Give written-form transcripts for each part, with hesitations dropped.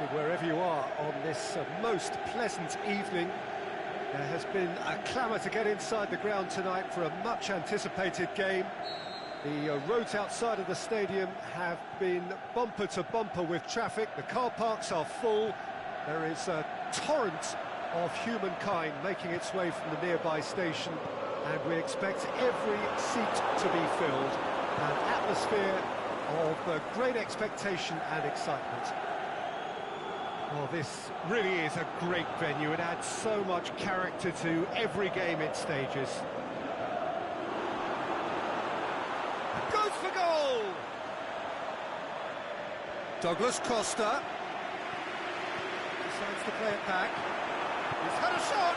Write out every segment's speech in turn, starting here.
Wherever you are on this most pleasant evening, there has been a clamour to get inside the ground tonight for a much-anticipated game. The roads outside of the stadium have been bumper to bumper with traffic. The car parks are full. There is a torrent of humankind making its way from the nearby station, and we expect every seat to be filled. An atmosphere of great expectation and excitement. Well, this really is a great venue. It adds so much character to every game it stages. Goes for goal! Douglas Costa decides to play it back. He's had a shot!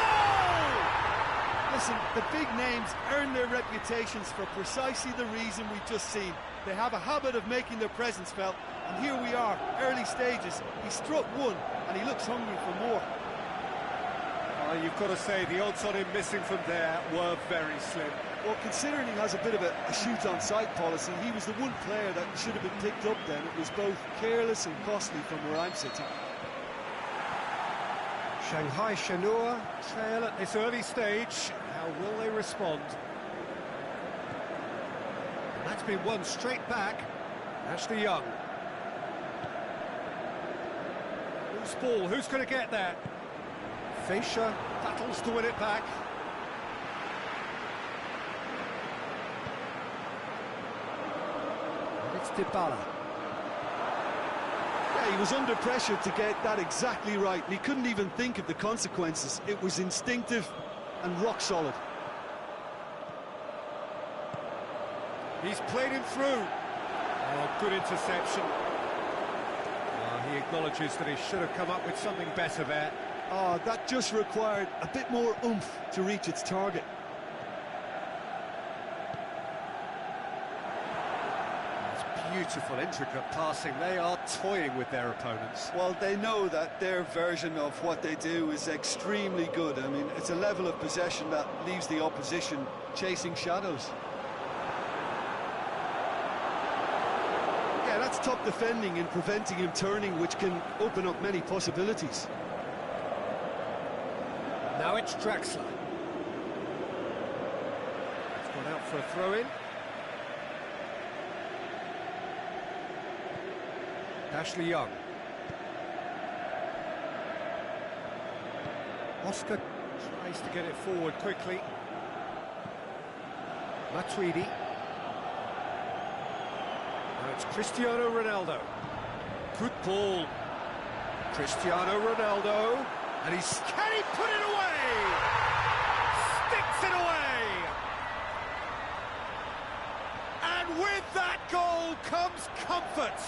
Goal! Listen, the big names earn their reputations for precisely the reason we've just seen. They have a habit of making their presence felt, and here we are, early stages. He struck one, and he looks hungry for more. You've got to say, the odds on him missing from there were very slim. Well, considering he has a bit of a shoot-on-sight policy, he was the one player that should have been picked up then. It was both careless and costly from where I'm sitting. Shanghai Shenhua trail at this early stage. How will they respond? And that's been won straight back. Ashley Young. Loose ball, who's going to get that? Fischer battles to win it back. And it's Dybala. Yeah, he was under pressure to get that exactly right, and he couldn't even think of the consequences. It was instinctive and rock solid. He's played him through. Oh, good interception. He acknowledges that he should have come up with something better there. Oh, that just required a bit more oomph to reach its target. It's beautiful, intricate passing. They are toying with their opponents. Well, they know that their version of what they do is extremely good. I mean, it's a level of possession that leaves the opposition chasing shadows. Yeah, that's top defending and preventing him turning, which can open up many possibilities. Now it's Draxler. He's gone out for a throw-in. Ashley Young. Oscar tries to get it forward quickly. Matuidi. Now it's Cristiano Ronaldo. Good ball. Cristiano Ronaldo. And can he put it away? Sticks it away! And with that goal comes comfort.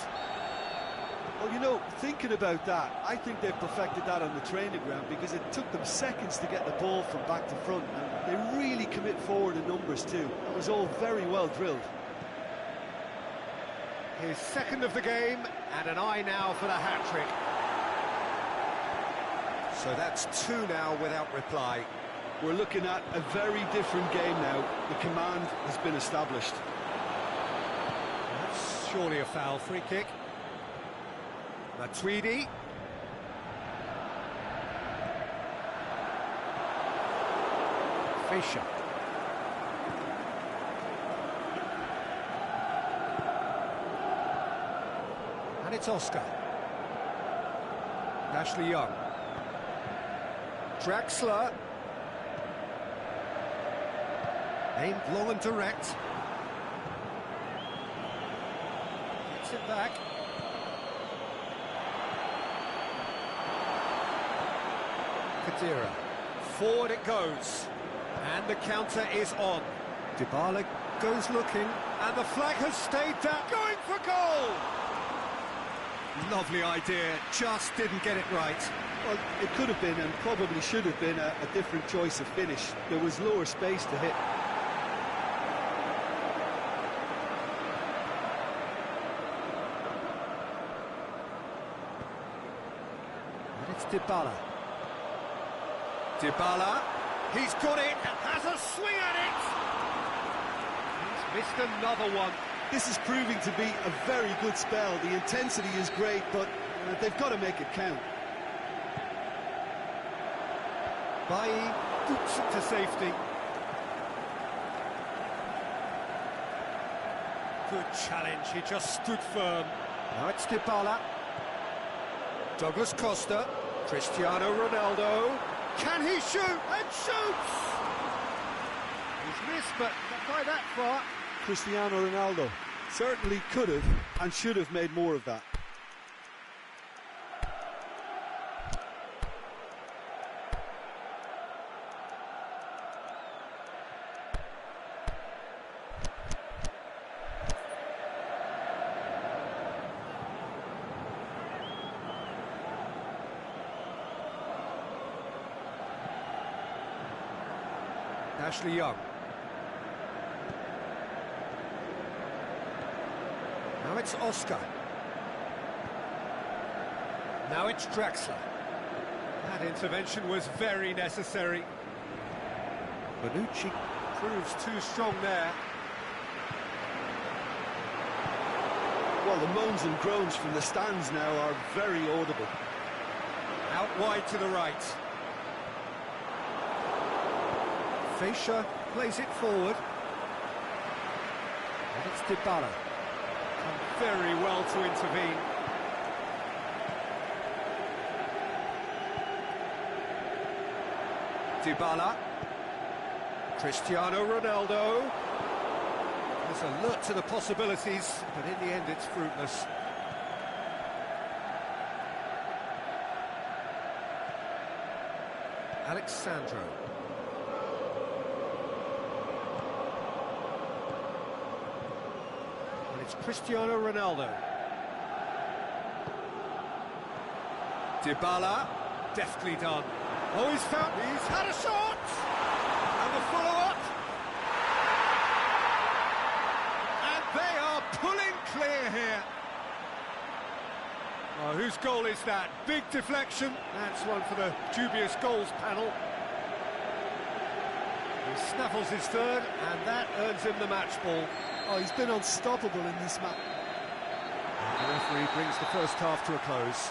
Well, you know, thinking about that, I think they've perfected that on the training ground, because it took them seconds to get the ball from back to front, and they really commit forward in numbers too. It was all very well drilled. His second of the game, and an eye now for the hat-trick. So that's two now without reply. We're looking at a very different game now. The command has been established. That's surely a foul. Free kick. Matuidi. Fischer. And it's Oscar. Ashley Young. Draxler. Aimed long and direct. Gets it back. Kadira. Forward it goes. And the counter is on. Dybala goes looking. And the flag has stayed down. Going for goal! Lovely idea. Just didn't get it right. Well, it could have been, and probably should have been, a different choice of finish. There was lower space to hit. And it's Dybala. Dybala, he's got it, has a swing at it! He's missed another one. This is proving to be a very good spell. The intensity is great, but They've got to make it count. Bailly boots it to safety. Good challenge, he just stood firm. Now it's Dybala. Douglas Costa. Cristiano Ronaldo. Can he shoot? And shoots! He's missed, but not by that far. Cristiano Ronaldo certainly could have and should have made more of that. Ashley Young. Now it's Oscar. Now it's Draxler. That intervention was very necessary. Bonucci proves too strong there. Well, the moans and groans from the stands now are very audible. Out wide to the right. Fischer plays it forward. And it's Dybala. Done very well to intervene. Dybala. Cristiano Ronaldo. There's alert to the possibilities, but in the end it's fruitless. Alexandro. It's Cristiano Ronaldo. Dybala, deftly done. Oh, he's had a shot! And the follow-up. And they are pulling clear here. Oh, whose goal is that? Big deflection. That's one for the dubious goals panel. He snaffles his third, and that earns him the match ball. Oh, he's been unstoppable in this match. The referee brings the first half to a close.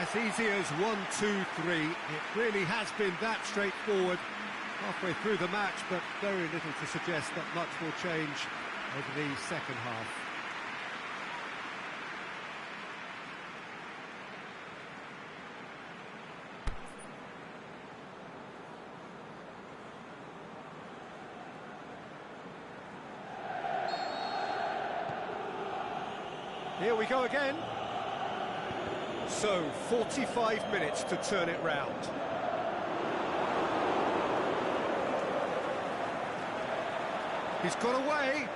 As easy as 1, 2, 3. It really has been that straightforward halfway through the match, but very little to suggest that much will change over the second half. Here we go again. So, 45 minutes to turn it round. He's got away.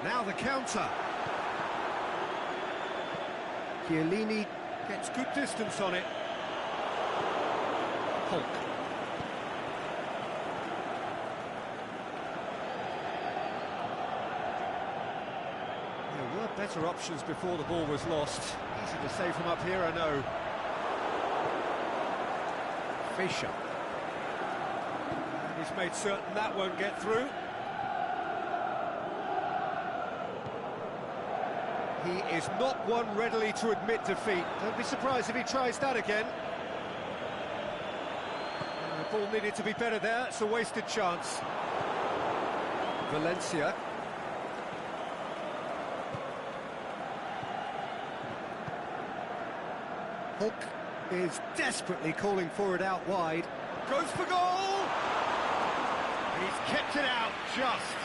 Now the counter. Chiellini gets good distance on it. Hulk. Better options before the ball was lost. Easy to save from up here, I know. Fischer. And he's made certain that won't get through. He is not one readily to admit defeat. Don't be surprised if he tries that again. The ball needed to be better there. It's a wasted chance. Valencia. Hulk is desperately calling for it out wide. Goes for goal! And he's kept it out just.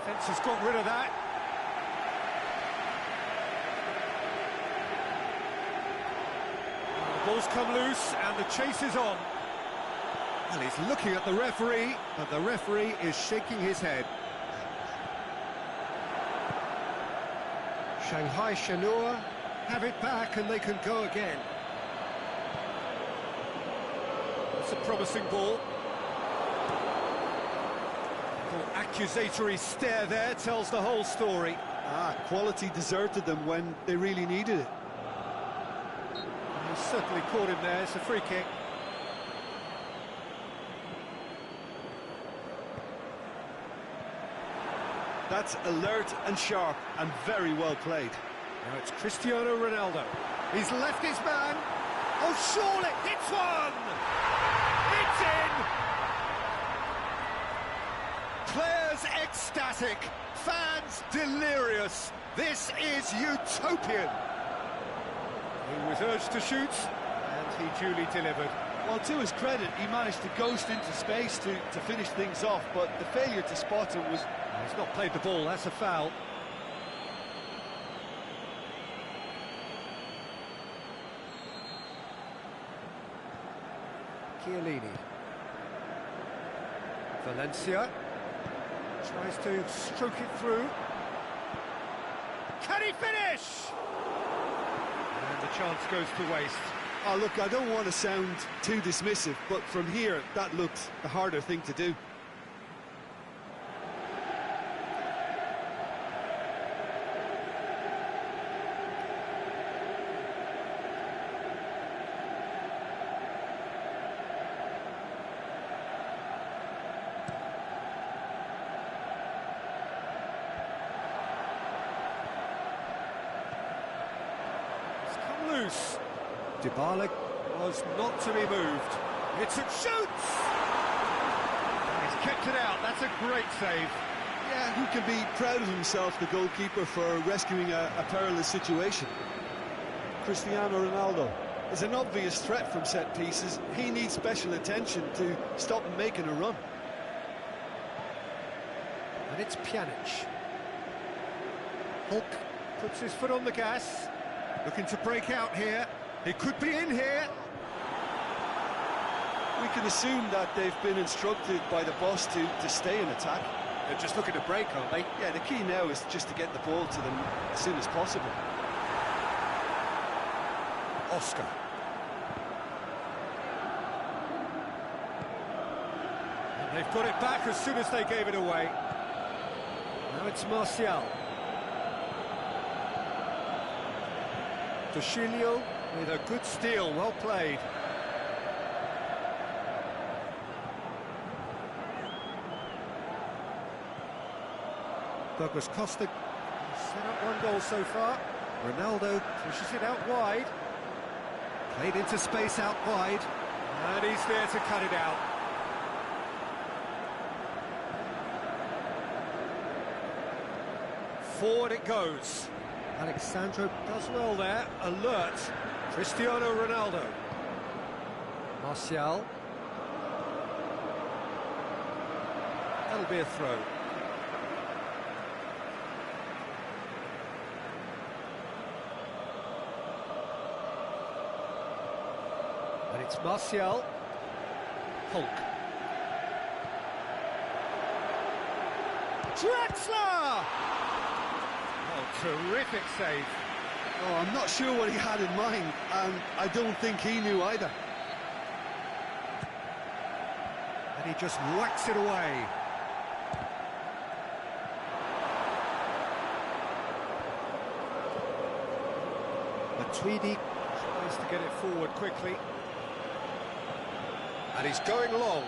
Fence has got rid of that. The ball's come loose and the chase is on. Well, he's looking at the referee, but the referee is shaking his head. Shanghai Shenhua have it back and they can go again. It's a promising ball. Little accusatory stare there tells the whole story. Quality deserted them when they really needed it. He certainly caught him there. It's a free kick. That's alert and sharp and very well played. Now it's Cristiano Ronaldo. He's left his man. Oh, surely, it's one! It's in! Players ecstatic, fans delirious. This is utopian. He was urged to shoot, and he duly delivered. Well, to his credit, he managed to ghost into space to finish things off, but the failure to spot it was... He's not played the ball, that's a foul. Chiellini. Valencia tries to stroke it through. Can he finish? And the chance goes to waste. Oh, look, I don't want to sound too dismissive, but from here, that looked the harder thing to do. Loose. Dybala was not to be moved. It's a shoots! He's kept it out. That's a great save. Yeah, who can be proud of himself, the goalkeeper, for rescuing a perilous situation? Cristiano Ronaldo is an obvious threat from set pieces. He needs special attention to stop him making a run. And it's Pjanic. Hulk puts his foot on the gas. Looking to break out here. He could be in here. We can assume that they've been instructed by the boss to stay in attack. They're just looking to break, aren't they? Yeah, the key now is just to get the ball to them as soon as possible. Oscar. And they've got it back as soon as they gave it away. Now it's Martial. Toshilio with a good steal, well played. Douglas Costa set up one goal so far. Ronaldo pushes it out wide. Played into space out wide. And he's there to cut it out. Forward it goes. Alexandro does well there, alert. Cristiano Ronaldo. Martial. That'll be a throw. And it's Martial. Hulk. Draxler! Terrific save. Oh, I'm not sure what he had in mind, and I don't think he knew either. And he just whacks it away. Matuidi tries to get it forward quickly. And he's going long.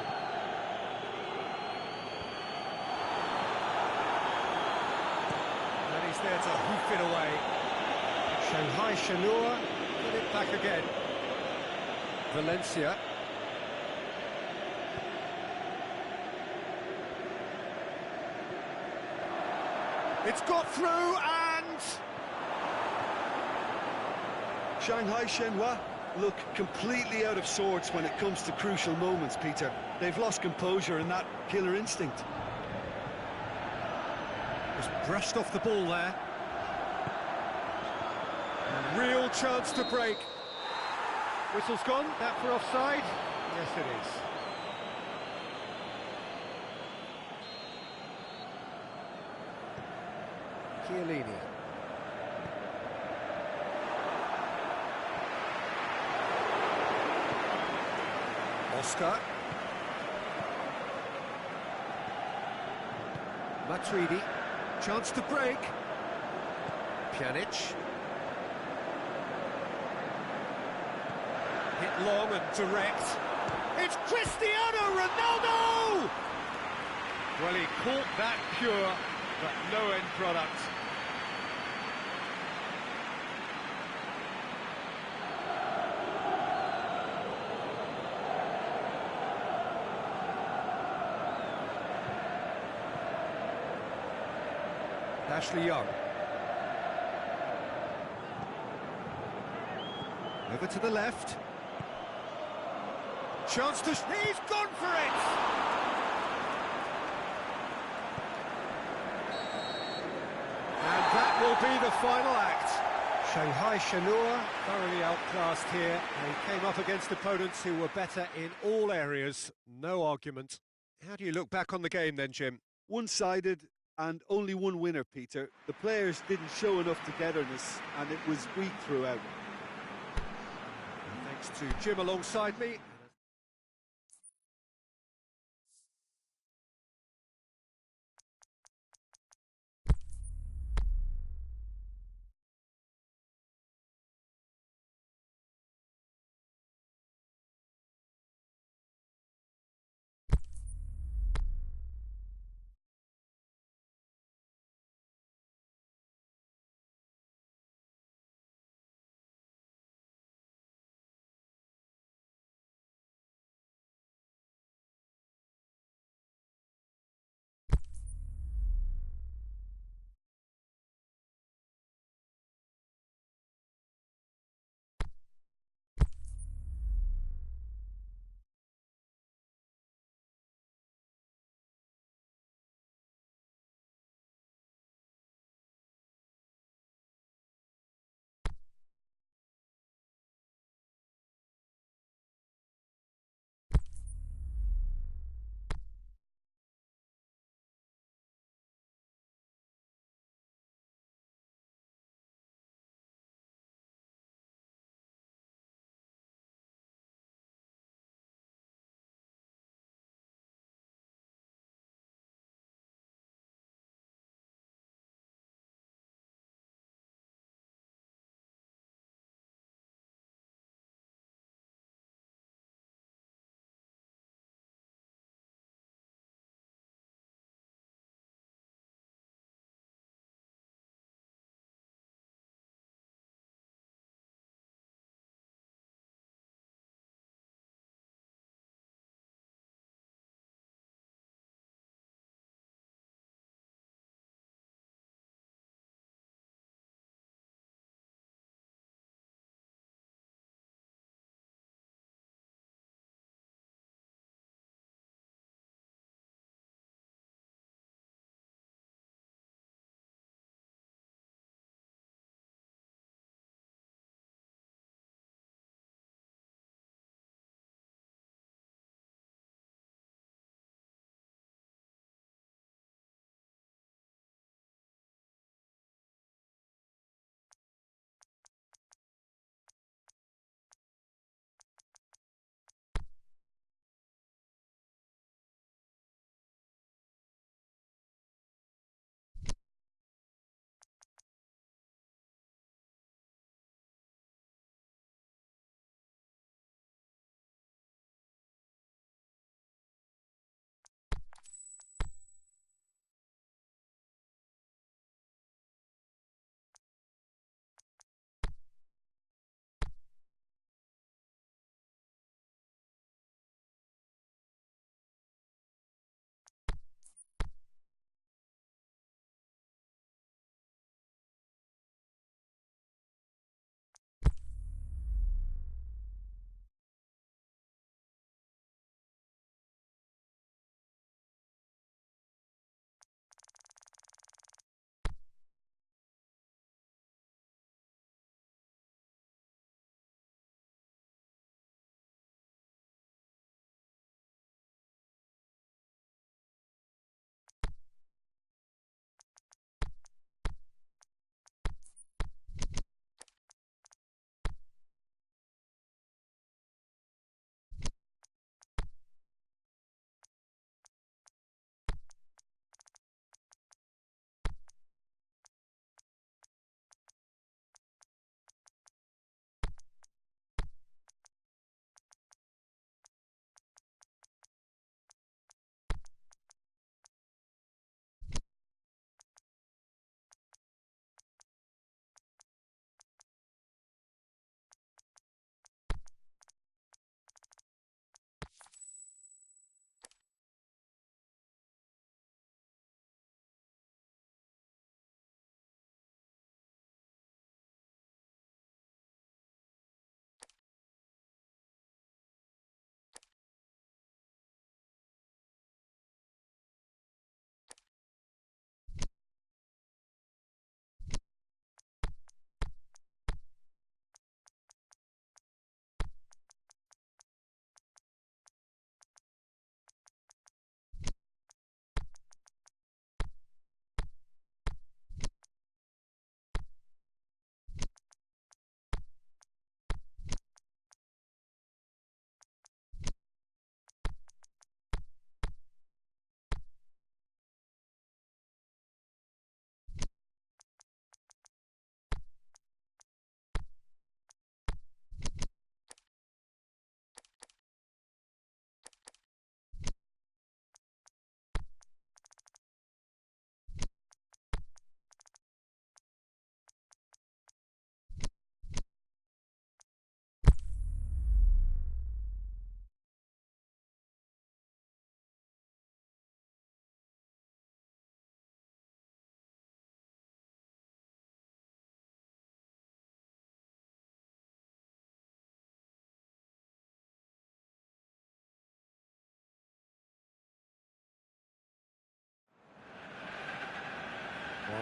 There to hoof it away. Shanghai Shenhua get it back again. Valencia. It's got through and... Shanghai Shenhua look completely out of sorts when it comes to crucial moments, Peter. They've lost composure and that killer instinct. Just brushed off the ball there. Real chance to break. Whistle's gone, that for offside? Yes, it is. Chiellini. Oscar. Matuidi, chance to break. Pjanic. Hit long and direct. It's Cristiano Ronaldo! Well, he caught that pure, but no end product. Ashley Young. Over to the left. Chance to... He's gone for it! And that will be the final act. Shanghai Shenhua thoroughly outclassed here. They came up against opponents who were better in all areas. No argument. How do you look back on the game then, Jim? One-sided and only one winner, Peter. The players didn't show enough togetherness and it was weak throughout. Thanks to Jim alongside me.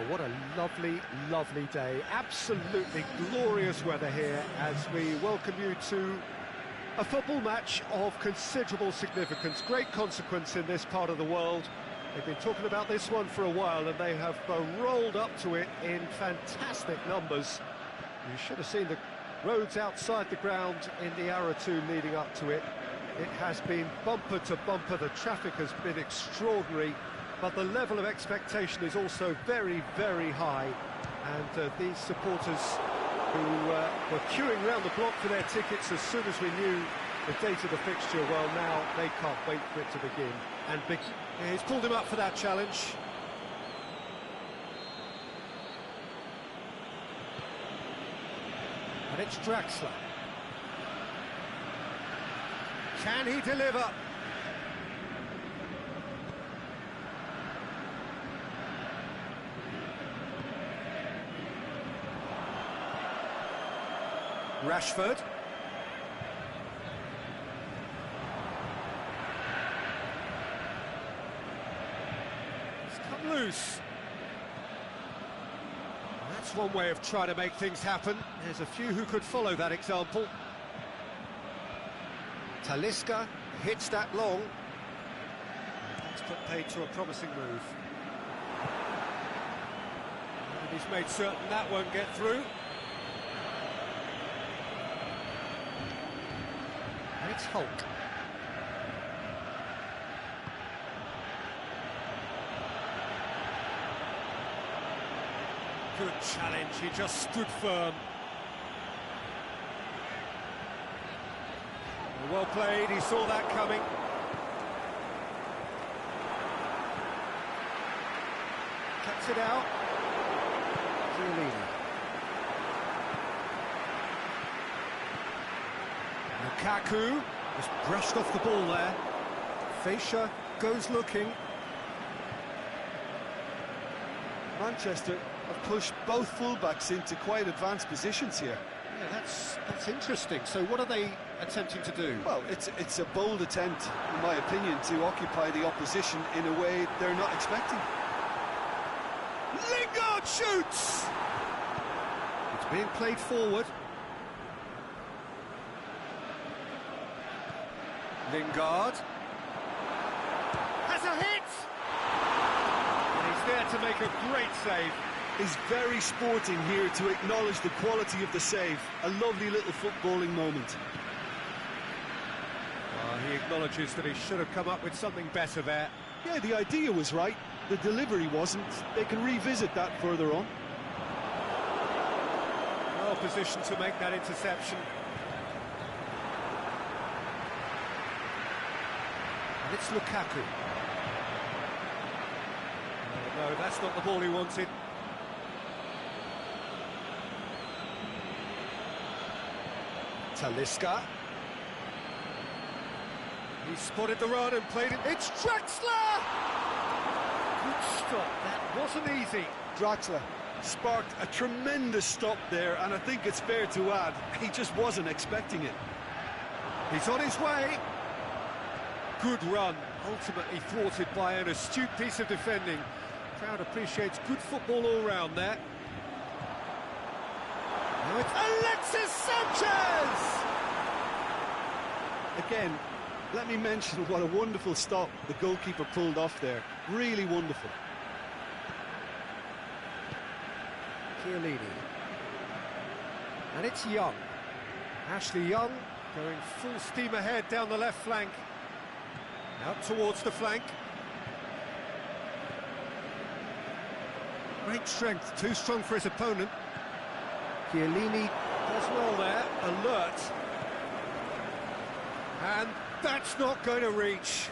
What a lovely, lovely day. Absolutely glorious weather here as we welcome you to a football match of considerable significance, great consequence in this part of the world. They've been talking about this one for a while and they have rolled up to it in fantastic numbers. You should have seen the roads outside the ground in the hour or two leading up to it. It has been bumper to bumper, the traffic has been extraordinary, but the level of expectation is also very, very high. And these supporters who were queuing round the block for their tickets as soon as we knew the date of the fixture, well, now they can't wait for it to begin. And he's pulled him up for that challenge. And it's Draxler. Can he deliver? Rashford. It's come loose. That's one way of trying to make things happen. There's a few who could follow that example. Talisca hits that long. That's put paid to a promising move. And he's made certain that won't get through. And it's Hulk. Good challenge, he just stood firm. Well played, he saw that coming. Cuts it out. Chiellini. Lukaku just brushed off the ball there. Fascia goes looking. Manchester have pushed both fullbacks into quite advanced positions here. Yeah, that's interesting. So what are they attempting to do? Well, it's a bold attempt, in my opinion, to occupy the opposition in a way they're not expecting. Lingard shoots! It's being played forward. Lingard has a hit! And he's there to make a great save. Is very sporting here to acknowledge the quality of the save. A lovely little footballing moment. He acknowledges that he should have come up with something better there. Yeah, the idea was right. The delivery wasn't. They can revisit that further on. Well positioned to make that interception. And it's Lukaku. No, that's not the ball he wanted. Talisca. He spotted the run and played it. It's Draxler! Good stop, that wasn't easy. Draxler sparked a tremendous stop there, and I think it's fair to add, he just wasn't expecting it. He's on his way. Good run, ultimately thwarted by an astute piece of defending. Crowd appreciates good football all round there. Now it's Alexis Sanchez! Again, let me mention what a wonderful stop the goalkeeper pulled off there. Really wonderful. Chiellini. And it's Young. Ashley Young going full steam ahead down the left flank. Out towards the flank. Great strength, too strong for his opponent. Chiellini does well there, alert. And that's not going to reach.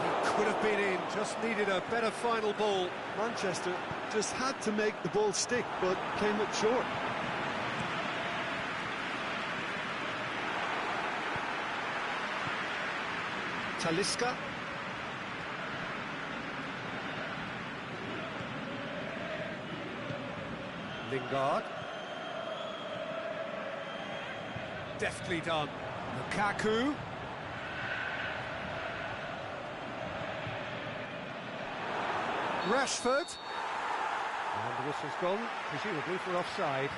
He could have been in, just needed a better final ball. Manchester just had to make the ball stick, but came up short. Talisca. Lingard. Deftly done. Lukaku. Rashford. And the whistle's gone, presumably for offside.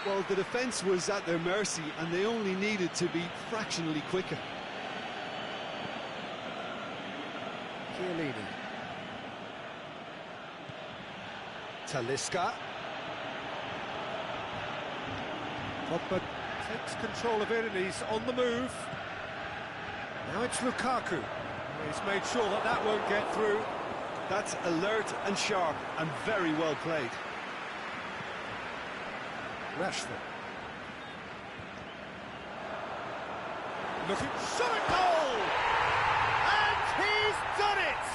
Well, the defence was at their mercy and they only needed to be fractionally quicker. Chiellini. Talisca. Pogba takes control of it and he's on the move. Now it's Lukaku. He's made sure that that won't get through. That's alert and sharp and very well played. Rashford. Looking, shot a goal! And he's done it!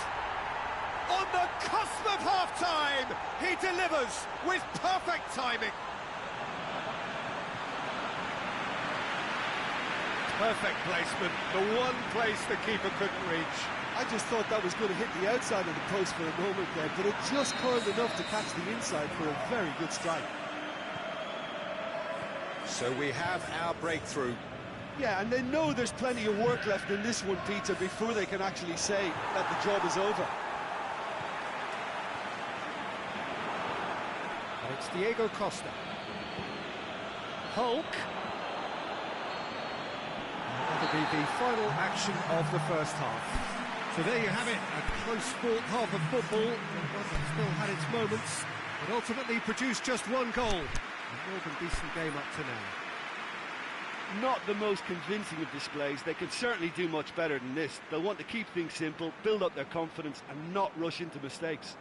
On the cusp of half-time, he delivers with perfect timing. Perfect placement, the one place the keeper couldn't reach. I just thought that was going to hit the outside of the post for a moment there, but it just curled enough to catch the inside for a very good strike. So we have our breakthrough. Yeah, and they know there's plenty of work left in this one, Peter, before they can actually say that the job is over. And it's Diego Costa. Hulk. That'll be the final action of the first half. So there you have it, a close fought half of football. One that still had its moments, but ultimately produced just one goal. A more than decent game up to now. Not the most convincing of displays. They could certainly do much better than this. They'll want to keep things simple, build up their confidence and not rush into mistakes.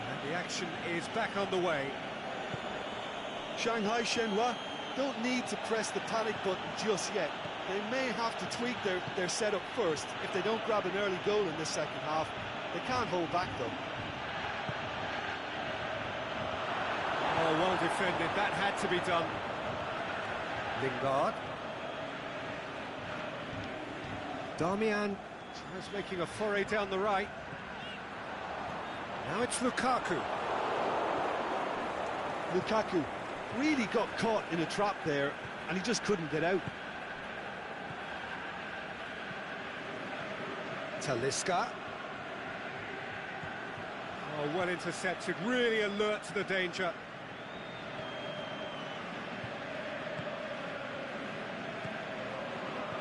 And the action is back on the way. Shanghai Shenhua don't need to press the panic button just yet. They may have to tweak their setup first if they don't grab an early goal in this second half. They can't hold back though. Oh, well defended, that had to be done. Lingard. Darmian tries making a foray down the right. Now it's Lukaku. Lukaku really got caught in a trap there and he just couldn't get out. Talisca. Oh, well intercepted, really alert to the danger.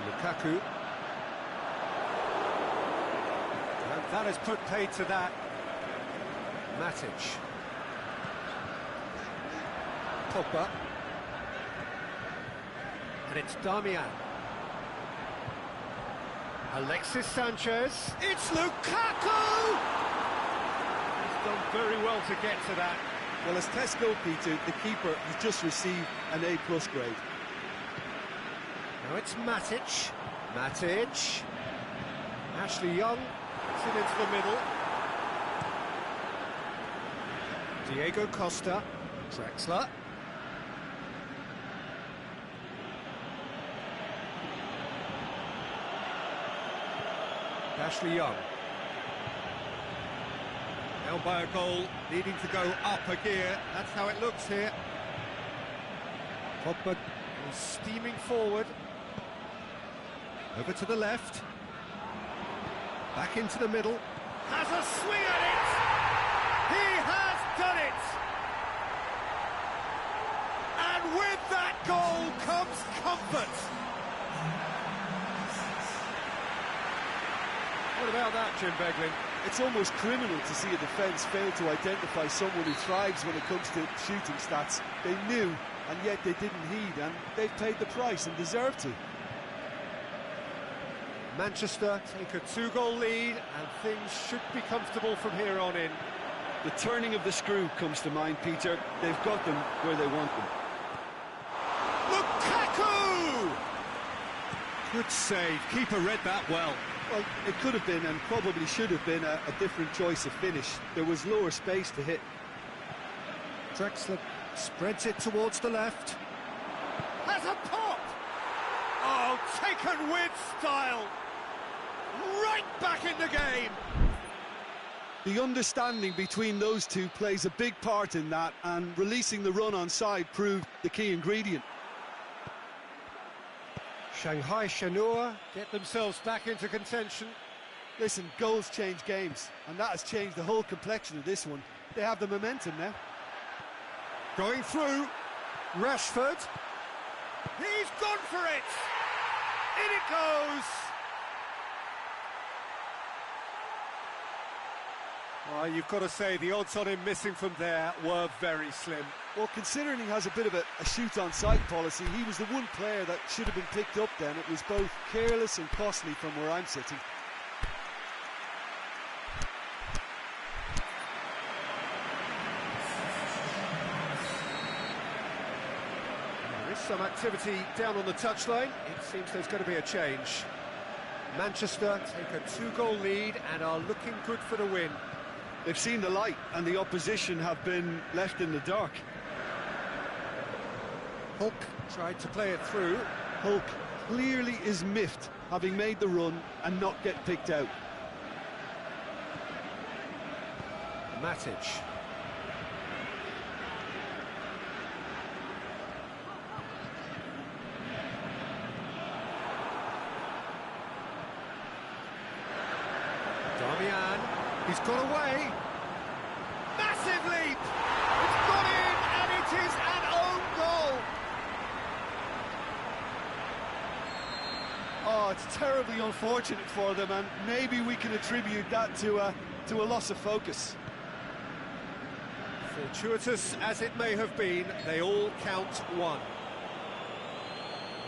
Lukaku. And that has put paid to that. Matic. Pogba. And it's Darmian. Alexis Sanchez. It's Lukaku! He's done very well to get to that. Well, as tests go, Peter, the keeper has just received an A+ grade. Now it's Matic. Matic. Ashley Young puts it into the middle. Diego Costa. Drexler. Ashley Young. Now by a goal, needing to go up a gear. That's how it looks here. Pogba steaming forward. Over to the left. Back into the middle. Has a swing at it! He has done it! And with that goal comes comfort! What about that, Jim Beglin? It's almost criminal to see a defence fail to identify someone who thrives when it comes to shooting stats. They knew, and yet they didn't heed, and they've paid the price and deserve to. Manchester take a 2-goal lead, and things should be comfortable from here on in. The turning of the screw comes to mind, Peter. They've got them where they want them. Lukaku! Good save. Keeper read that well. Well, it could have been and probably should have been a different choice of finish. There was lower space to hit. Drexler spreads it towards the left. Has a pop! Oh, taken with style! right back in the game. The understanding between those two plays a big part in that, and releasing the run on side proved the key ingredient. Shanghai Shenhua get themselves back into contention. Listen, goals change games, and that has changed the whole complexion of this one. They have the momentum now. Going through, Rashford. He's gone for it. In it goes. Well, you've got to say the odds on him missing from there were very slim. Well, considering he has a bit of a shoot-on-sight policy, he was the one player that should have been picked up then. It was both careless and costly from where I'm sitting. There is some activity down on the touchline. It seems there's going to be a change. Manchester take a 2-goal lead and are looking good for the win. They've seen the light, and the opposition have been left in the dark. Hulk tried to play it through. Hulk clearly is miffed, having made the run and not get picked out. Matic. Damian, he's got away. Massive leap. It's gone in, and it is an own goal. Oh, it's terribly unfortunate for them, and maybe we can attribute that to a loss of focus. Fortuitous as it may have been, they all count one.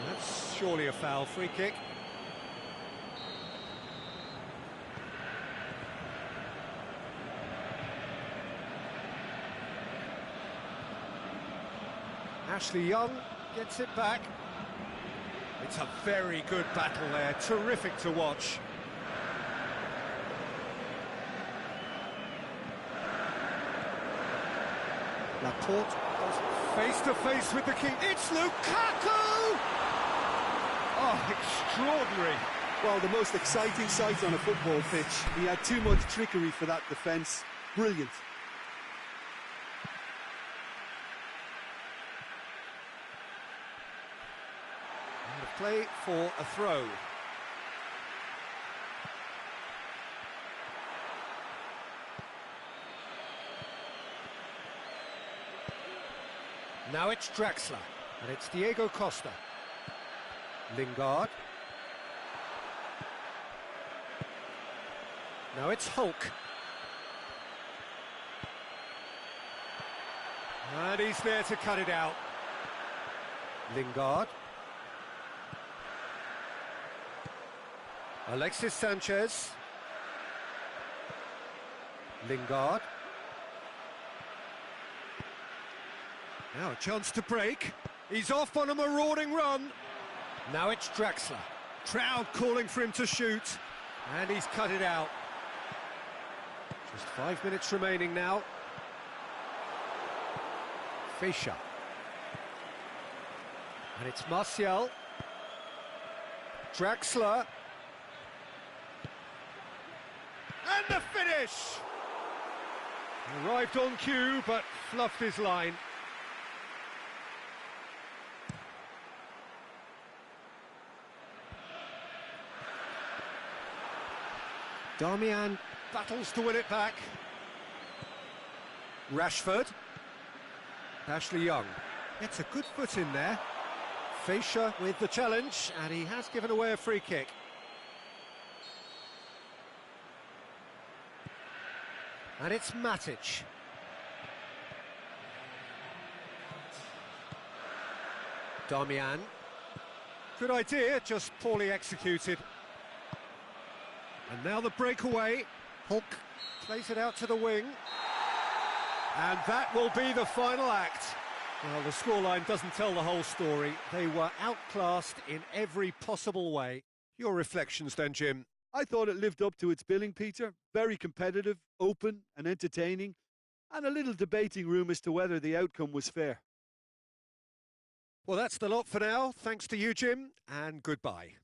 That's surely a foul. Free kick. Ashley Young gets it back. It's a very good battle there, terrific to watch. Laporte goes face to face with the king. It's Lukaku! Oh, extraordinary. Well, the most exciting sight on a football pitch. He had too much trickery for that defence. Brilliant. Play for a throw. Now it's Draxler, and it's Diego Costa. Lingard. Now it's Hulk. And he's there to cut it out. Lingard. Alexis Sanchez. Lingard. Now a chance to break. He's off on a marauding run. Now it's Draxler. Crowd calling for him to shoot. And he's cut it out. Just 5 minutes remaining now. Fischer. And it's Martial. Draxler. And the finish! Arrived on cue, but fluffed his line. Damian battles to win it back. Rashford. Ashley Young gets a good foot in there. Fischer with the challenge, and he has given away a free kick. And it's Matic. Damian. Good idea, just poorly executed. And now the breakaway. Hulk plays it out to the wing. And that will be the final act. Well, the scoreline doesn't tell the whole story. They were outclassed in every possible way. Your reflections then, Jim? I thought it lived up to its billing, Peter. Very competitive, open and entertaining, and a little debating room as to whether the outcome was fair. Well, that's the lot for now. Thanks to you, Jim, and goodbye.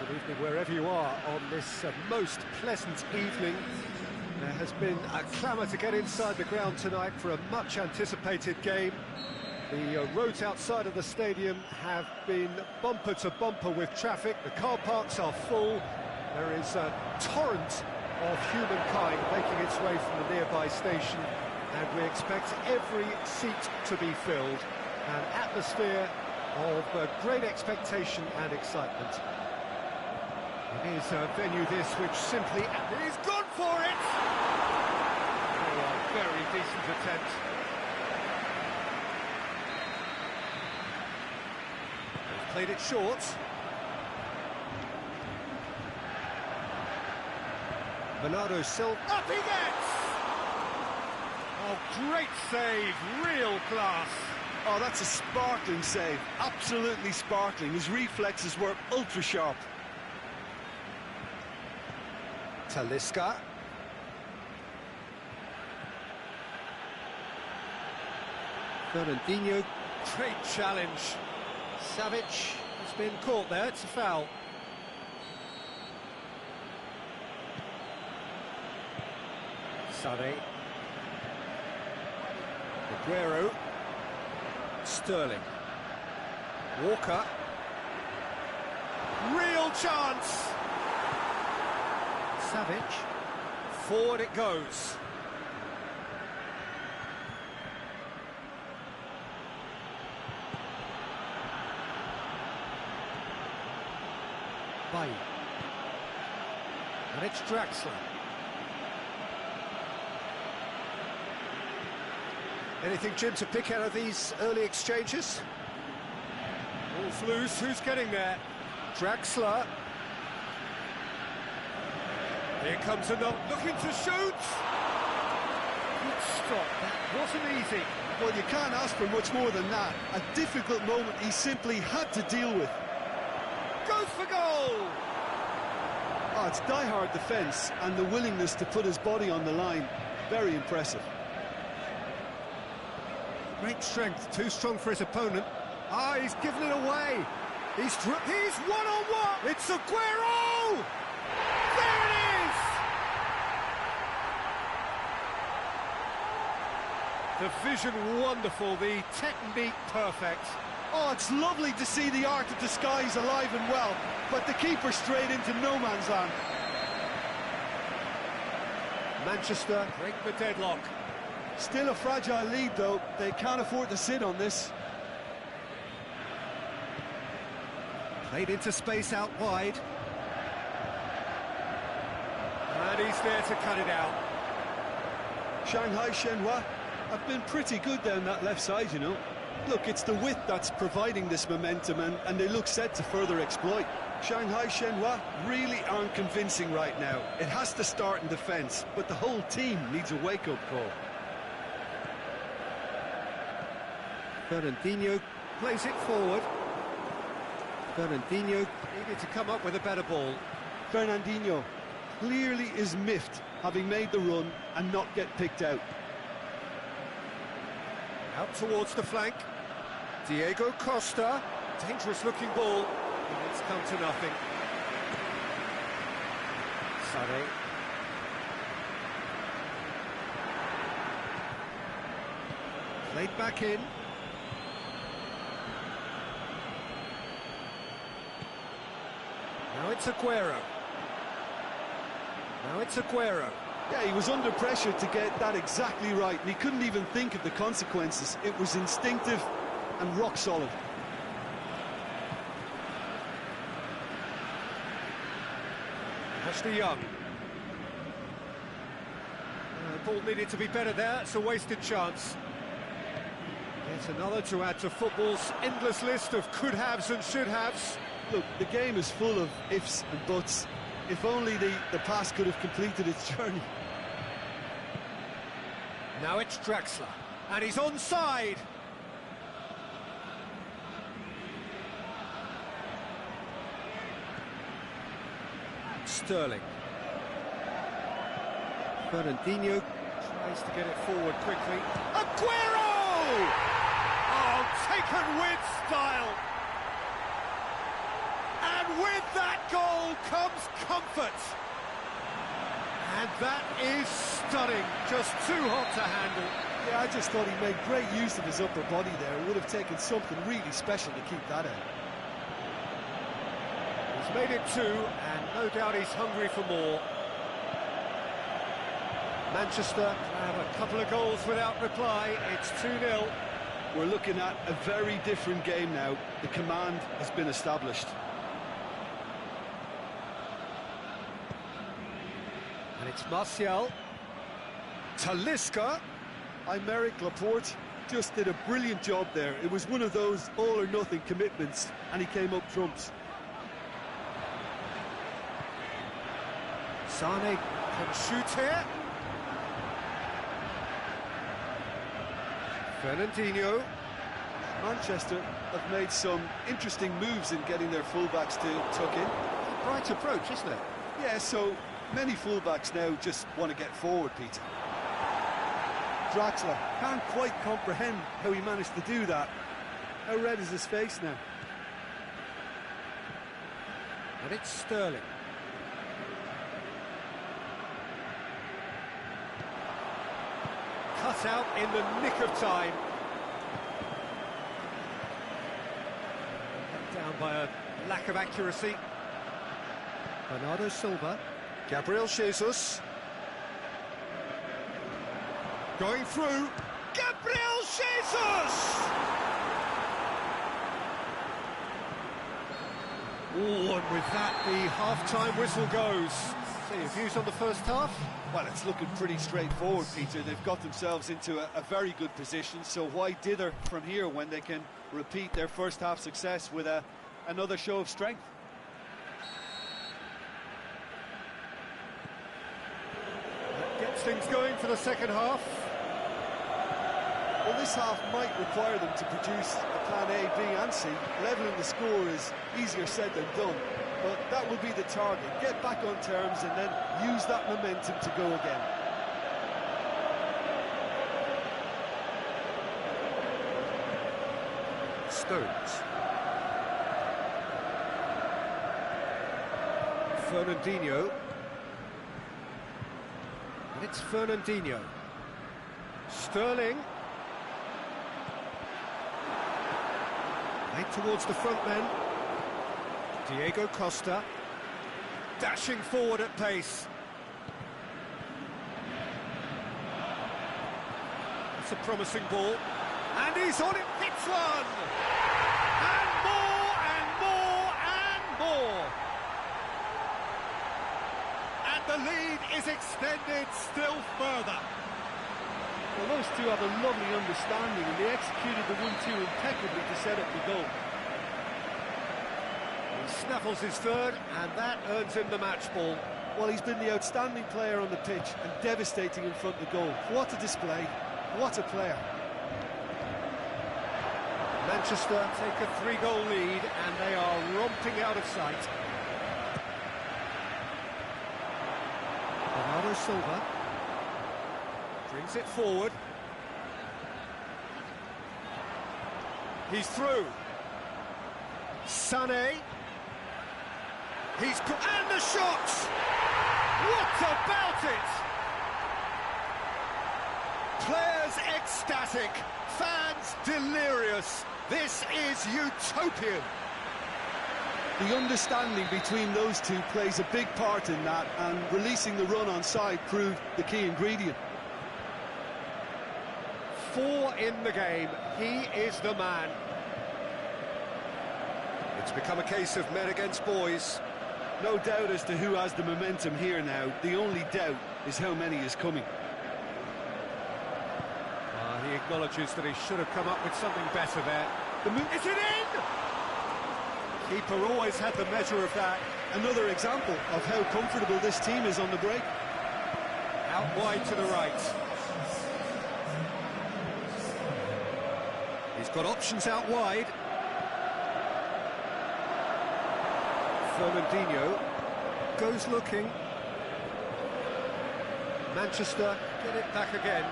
Good evening wherever you are on this most pleasant evening. There has been a clamour to get inside the ground tonight for a much anticipated game. The roads outside of the stadium have been bumper to bumper with traffic. The car parks are full. There is a torrent of humankind making its way from the nearby station, and we expect every seat to be filled. An atmosphere of great expectation and excitement. It is a venue this which simply... He's gone for it! Oh, a very decent attempt. They've played it short. Bernardo Silva. Up he gets! Oh, great save, real class. Oh, that's a sparkling save, absolutely sparkling. His reflexes were ultra-sharp. Talisca. Fernandinho. Great challenge. Savic has been caught there, it's a foul. Sané. Aguero. Sterling. Walker. Real chance. Savic. Forward it goes. Bailly. And it's Draxler. Anything, Jim, to pick out of these early exchanges? Ball's loose, who's getting there? Draxler. Here comes another, looking to shoot! Good stop, that wasn't easy. Well, you can't ask for much more than that. A difficult moment he simply had to deal with. Goes for goal! Oh, it's die-hard defence and the willingness to put his body on the line. Very impressive. Great strength, too strong for his opponent. Ah, he's given it away. He's one-on-one! It's Aguero! There it is! The vision wonderful, the technique perfect. Oh, it's lovely to see the art of disguise alive and well, but the keeper straight into no man's land. Manchester Break the deadlock. Still a fragile lead, though. They can't afford to sit on this. played into space out wide. And he's there to cut it out. Shanghai Shenhua have been pretty good down that left side, you know. Look, it's the width that's providing this momentum, and they look set to further exploit. Shanghai Shenhua really aren't convincing right now. It has to start in defence, but the whole team needs a wake-up call. Fernandinho plays it forward. Fernandinho needed to come up with a better ball. Fernandinho clearly is miffed, having made the run and not get picked out. Out towards the flank. Diego Costa. Dangerous looking ball. And it's come to nothing. Sané. Played back in. Now it's Aguero. Now it's Aguero. Yeah, he was under pressure to get that exactly right, and he couldn't even think of the consequences. It was instinctive and rock solid. Ashley Young. Ball needed to be better there. It's a wasted chance. Yet another to add to football's endless list of could-haves and should-haves. Look, the game is full of ifs and buts. If only the pass could have completed its journey. Now it's Draxler, and he's onside. Sterling. Fernandinho tries to get it forward quickly. Aguero! Oh, taken with style. And with that goal comes comfort. And that is stunning, just too hot to handle. Yeah, I just thought he made great use of his upper body there. It would have taken something really special to keep that out. He's made it 2, and no doubt he's hungry for more. Manchester have a couple of goals without reply. It's 2-0. We're looking at a very different game now. The command has been established. And it's Martial. Talisca. Aymeric Laporte just did a brilliant job there. It was one of those all-or-nothing commitments, and he came up trumps. Sane can shoot here. Fernandinho. Manchester have made some interesting moves in getting their fullbacks to tuck in. A bright approach, isn't it? Yeah, so many fullbacks now just want to get forward, Peter. Draxler can't quite comprehend how he managed to do that. How red is his face now? And it's Sterling. Cut out in the nick of time. Down by a lack of accuracy. Bernardo Silva. Gabriel Jesus. Going through. Gabriel Jesus! Oh, and with that, the half-time whistle goes. So your views on the first half? Well, it's looking pretty straightforward, Peter. They've got themselves into a very good position, so why dither from here when they can repeat their first half success with another show of strength? That gets things going for the second half. Well, this half might require them to produce a plan A, B and C. Levelling the score is easier said than done, but that will be the target. Get back on terms and then use that momentum to go again. Stones. Fernandinho. And it's Fernandinho. Sterling. Right towards the front men. Diego Costa. Dashing forward at pace. It's a promising ball. And he's on it. Hits one! And more, and more, and more! And the lead is extended still further. Well, those two have a lovely understanding, and they executed the 1-2 impeccably to set up the goal. He snaffles his third, and that earns him the match ball. Well, he's been the outstanding player on the pitch and devastating in front of the goal. What a display, what a player. Manchester take a 3-goal lead, and they are romping out of sight. Bernardo Silva brings it forward. He's through. Sané. And the shot! What about it? Players ecstatic, fans delirious. This is utopian. The understanding between those two plays a big part in that, and releasing the run on side proved the key ingredient. 4 in the game. He is the man. It's become a case of men against boys. No doubt as to who has the momentum here now. The only doubt is how many is coming. He acknowledges that he should have come up with something better there. Is it in? Keeper always had the measure of that. Another example of how comfortable this team is on the break. Out wide to the right. He's got options out wide. Fernandinho goes looking. Manchester get it back again.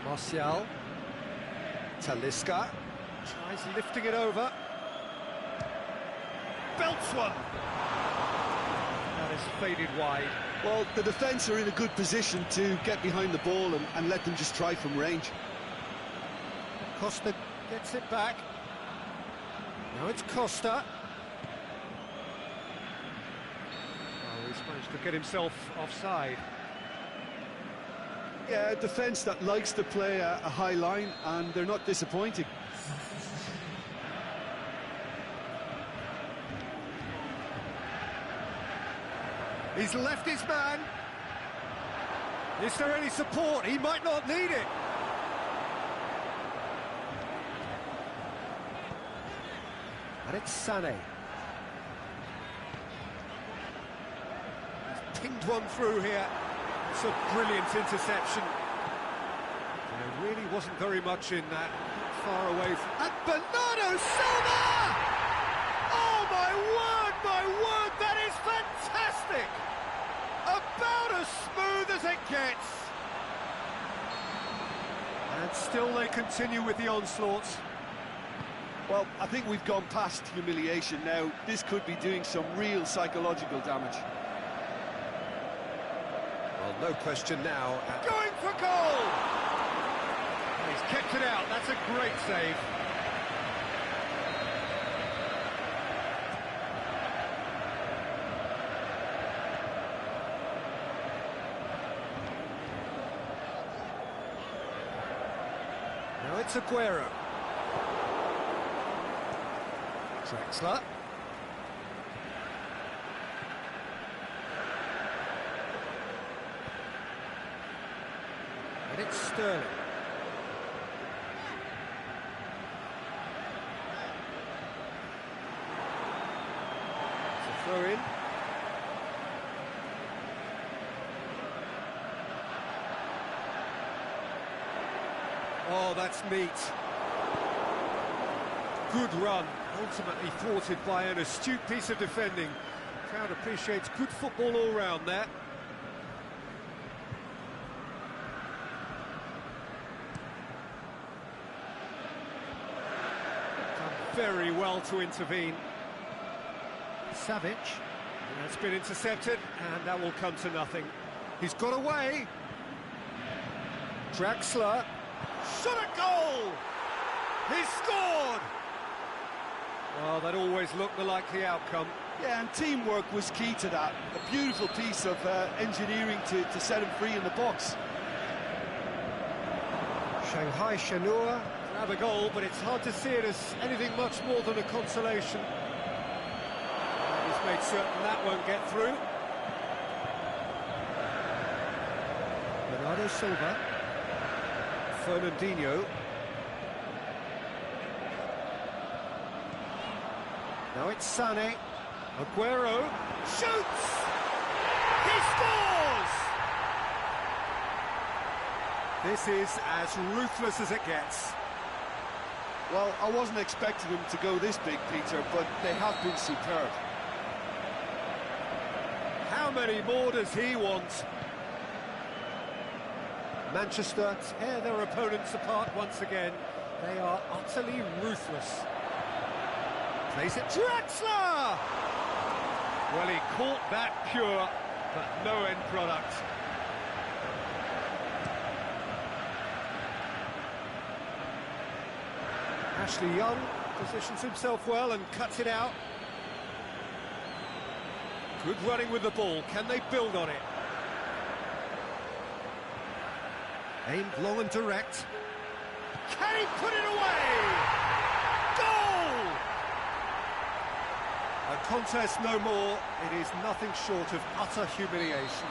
Martial. Talisca tries lifting it over. Belts one. That is faded wide. Well, the defence are in a good position to get behind the ball and let them just try from range. Costa gets it back. Now it's Costa. Oh, he's managed to get himself offside. Yeah, a defence that likes to play a high line, and they're not disappointing. He's left his man. Is there any support? He might not need it. And it's Sané. He's pinged one through here. It's a brilliant interception. There really wasn't very much in that. Not far away from... And Bernardo Silva! Oh, my word, that is fantastic! About as smooth as it gets. And still they continue with the onslaughts. Well, I think we've gone past humiliation now. This could be doing some real psychological damage. Well, no question now. Going for goal! He's kept it out. That's a great save. Now it's Aguero. Drexler. And it's Sterling. It's a throw in. Oh, that's neat. Good run, ultimately thwarted by an astute piece of defending. Crowd appreciates good football all round there. Done very well to intervene. Savic, and that's been intercepted, and that will come to nothing. He's got away. Draxler. Shot a goal! He scored! Well, that always looked the likely outcome. Yeah, and teamwork was key to that. A beautiful piece of engineering to set him free in the box. Shanghai Shenhua grab a goal, but it's hard to see it as anything much more than a consolation. He's made certain that won't get through. Bernardo Silva. Fernandinho. Now it's Sané. Aguero Shoots! He scores! This is as ruthless as it gets. Well, I wasn't expecting them to go this big, Peter, but they have been superb. How many more does he want? Manchester tear their opponents apart once again. They are utterly ruthless. Plays it Draxler! Well, he caught that pure, but no end product. Ashley Young positions himself well and cuts it out. Good running with the ball. Can they build on it? Aimed long and direct. Can he put it away? Goal! A contest no more. It is nothing short of utter humiliation.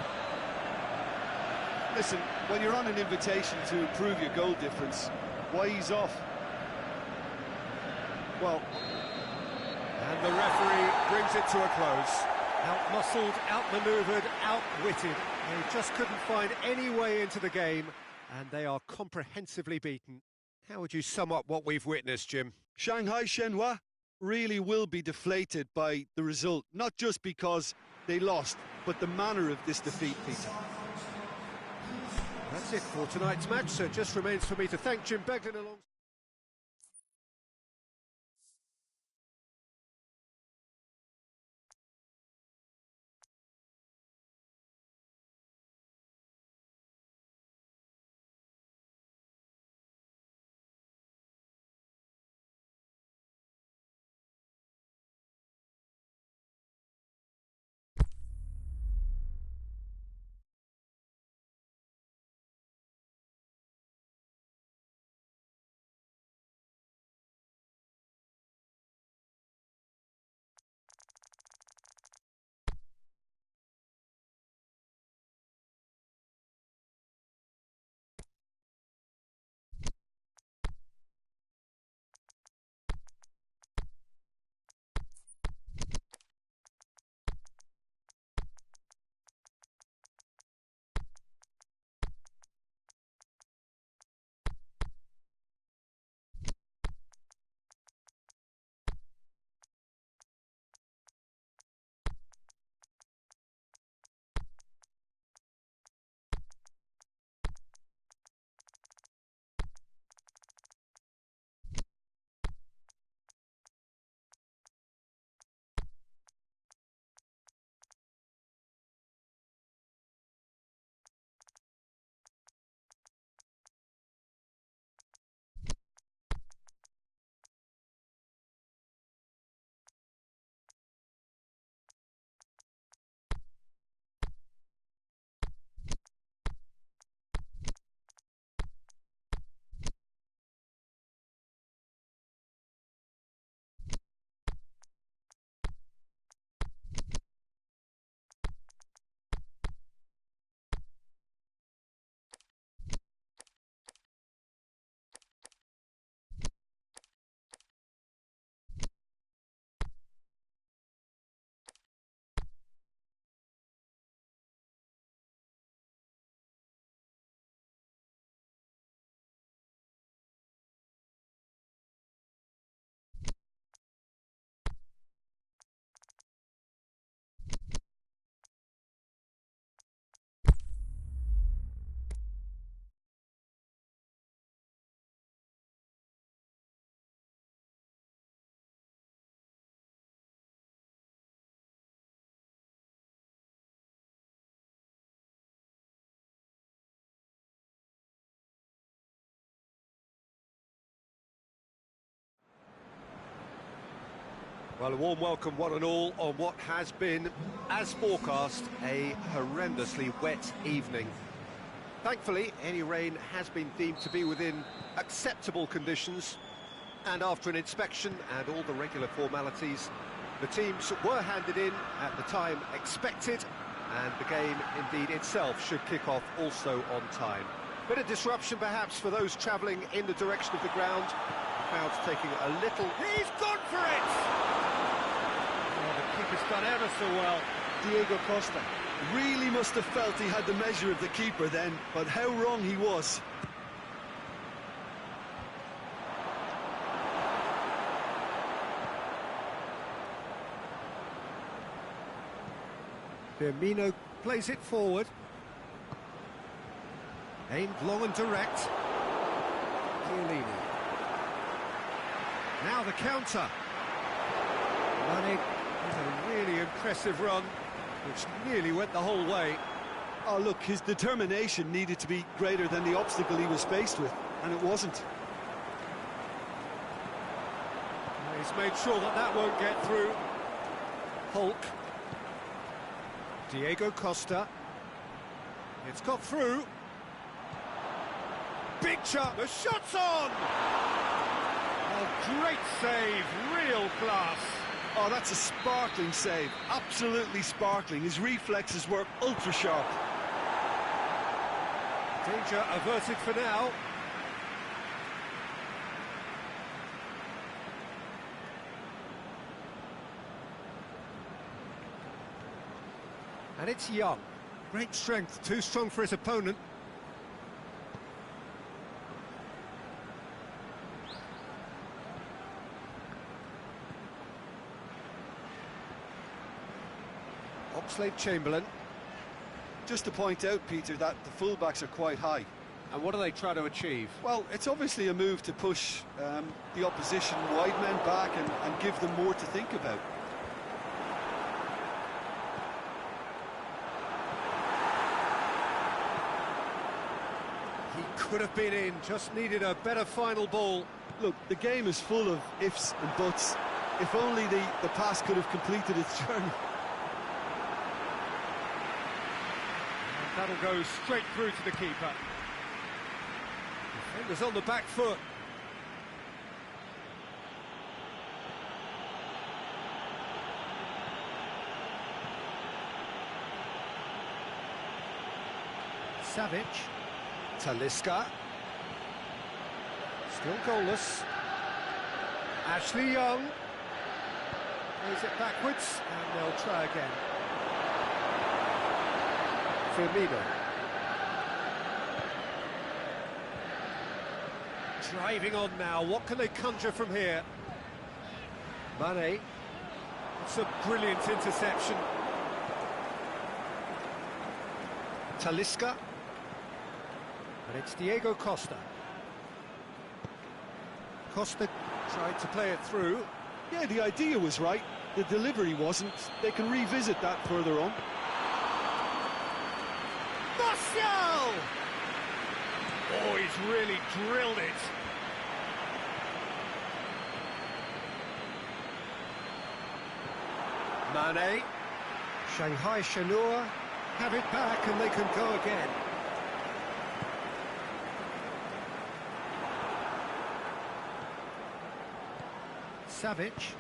Listen, when you're on an invitation to improve your goal difference, why ease off? Well, and the referee brings it to a close. Out-muscled, out-manoeuvred, outwitted. They just couldn't find any way into the game, and they are comprehensively beaten. How would you sum up what we've witnessed, Jim? Shanghai Shenhua really will be deflated by the result, not just because they lost, but the manner of this defeat, Peter. That's it for tonight's match, so it just remains for me to thank Jim Beglin along. Well, a warm welcome, one and all, on what has been, as forecast, a horrendously wet evening. Thankfully, any rain has been deemed to be within acceptable conditions, and after an inspection and all the regular formalities, the teams were handed in at the time expected, and the game, indeed, itself should kick off also on time. Bit of disruption, perhaps, for those travelling in the direction of the ground. The crowd's taking a little... He's gone for it! Keeper's done ever so well. Diego Costa really must have felt he had the measure of the keeper then, but how wrong he was. Firmino plays it forward. Aimed long and direct. Chiellini. Now the counter. Mane with a really impressive run, which nearly went the whole way. Oh, look, his determination needed to be greater than the obstacle he was faced with, and it wasn't. He's made sure that that won't get through. Hulk. Diego Costa. It's got through. Big chance. The shot's on! Oh, great save, real class. Oh, that's a sparkling save, absolutely sparkling. His reflexes were ultra-sharp. Danger averted for now. And it's Young. Great strength, too strong for his opponent. Oxlade-Chamberlain. Just to point out, Peter, that the fullbacks are quite high. And what do they try to achieve? Well, it's obviously a move to push the opposition wide men back and give them more to think about. He could have been in, just needed a better final ball. Look, the game is full of ifs and buts. If only the pass could have completed its journey. That'll go straight through to the keeper. Defender's on the back foot. Savic. Talisca. Still goalless. Ashley Young. Plays it backwards, and they'll try again. Firmino. Driving on now, what can they conjure from here? Mane. It's a brilliant interception. Talisca. And it's Diego Costa. Costa tried to play it through. Yeah, the idea was right, the delivery wasn't. They can revisit that further on. Martial! Oh, he's really drilled it. Mane. Shanghai Shenhua have it back and they can go again. Savic.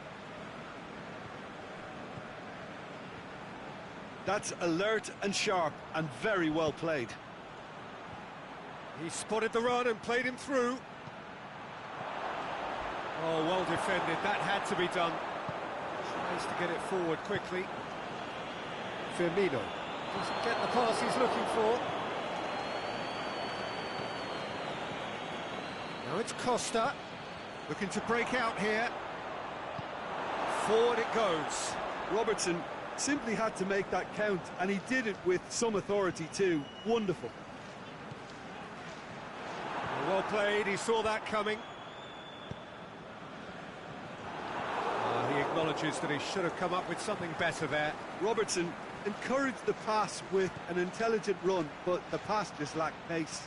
That's alert and sharp and very well played. He spotted the run and played him through. Oh, well defended, that had to be done. Tries to get it forward quickly. Firmino doesn't get the pass he's looking for. Now it's Costa, looking to break out here. Forward it goes. Robertson simply had to make that count, and he did it with some authority too. Wonderful. Well played, he saw that coming. He acknowledges that he should have come up with something better there. Robertson encouraged the pass with an intelligent run, but the pass just lacked pace.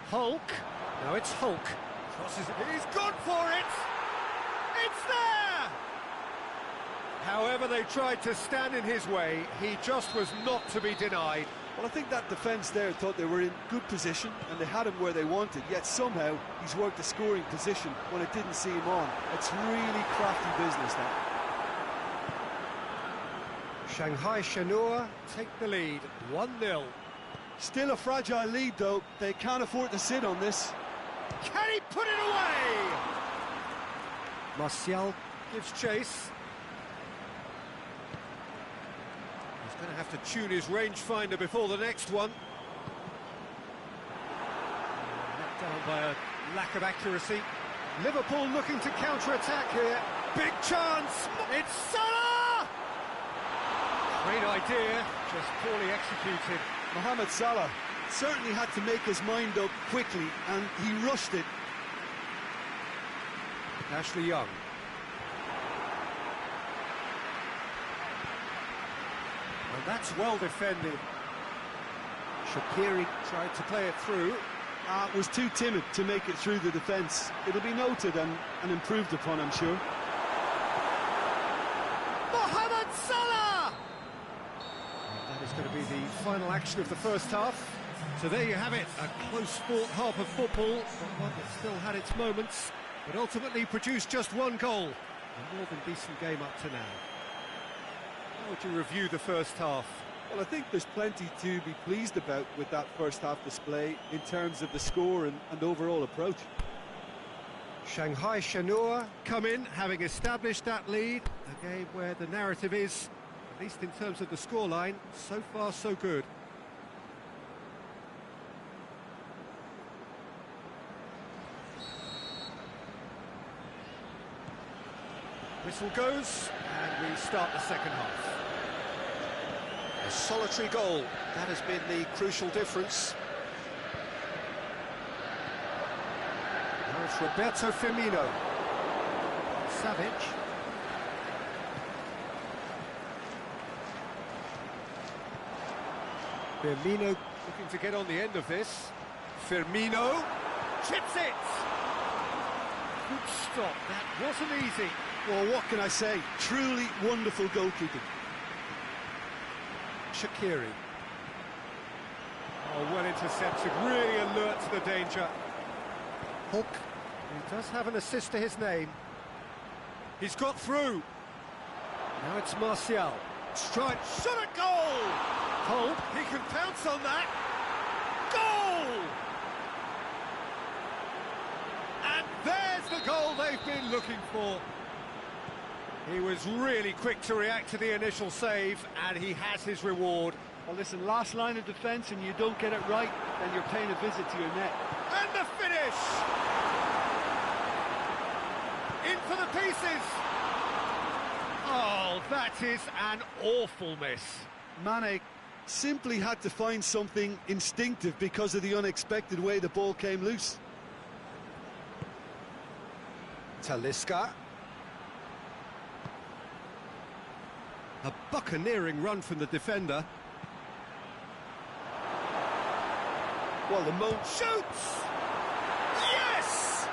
Hulk. Now it's Hulk. Crosses it. He's gone for it! It's they tried to stand in his way. He just was not to be denied. Well, I think that defence there thought they were in good position and they had him where they wanted, yet somehow he's worked a scoring position when it didn't see him on. It's really crafty business now. Shanghai Shenhua take the lead, 1-0. Still a fragile lead, though. They can't afford to sit on this. Can he put it away? Martial gives chase. He's going to have to tune his rangefinder before the next one. Let down by a lack of accuracy. Liverpool looking to counter-attack here. Big chance! It's Salah! Great idea, just poorly executed. Mohamed Salah certainly had to make his mind up quickly, and he rushed it. Ashley Young. And that's well defended. Shaqiri tried to play it through. Was too timid to make it through the defence. It'll be noted and improved upon, I'm sure. Mohamed Salah! That is going to be the final action of the first half. So there you have it, a close-fought half of football, but one that still had its moments, but ultimately produced just one goal. A more than decent game up to now. How would you review the first half? Well, I think there's plenty to be pleased about with that first half display in terms of the score and overall approach. Shanghai Shenhua come in, having established that lead. A game where the narrative is, at least in terms of the scoreline, so far so good. Whistle goes, and we start the second half. A solitary goal, that has been the crucial difference. Now it's Roberto Firmino. Savic. Firmino looking to get on the end of this. Firmino chips it! Good stop, that wasn't easy. Well, what can I say? Truly wonderful goalkeeping. Shaqiri. Oh, well intercepted, really alert to the danger. Hulk, he does have an assist to his name. He's got through. Now it's Martial. Strike, shot at goal! Hulk, he can pounce on that. Goal! And there's the goal they've been looking for. He was really quick to react to the initial save, and he has his reward. Well, listen, last line of defence, and you don't get it right, then you're paying a visit to your net. And the finish! In for the pieces! Oh, that is an awful miss. Mane simply had to find something instinctive because of the unexpected way the ball came loose. Talisca. A buccaneering run from the defender. Well, the Mo Shoots! Yes!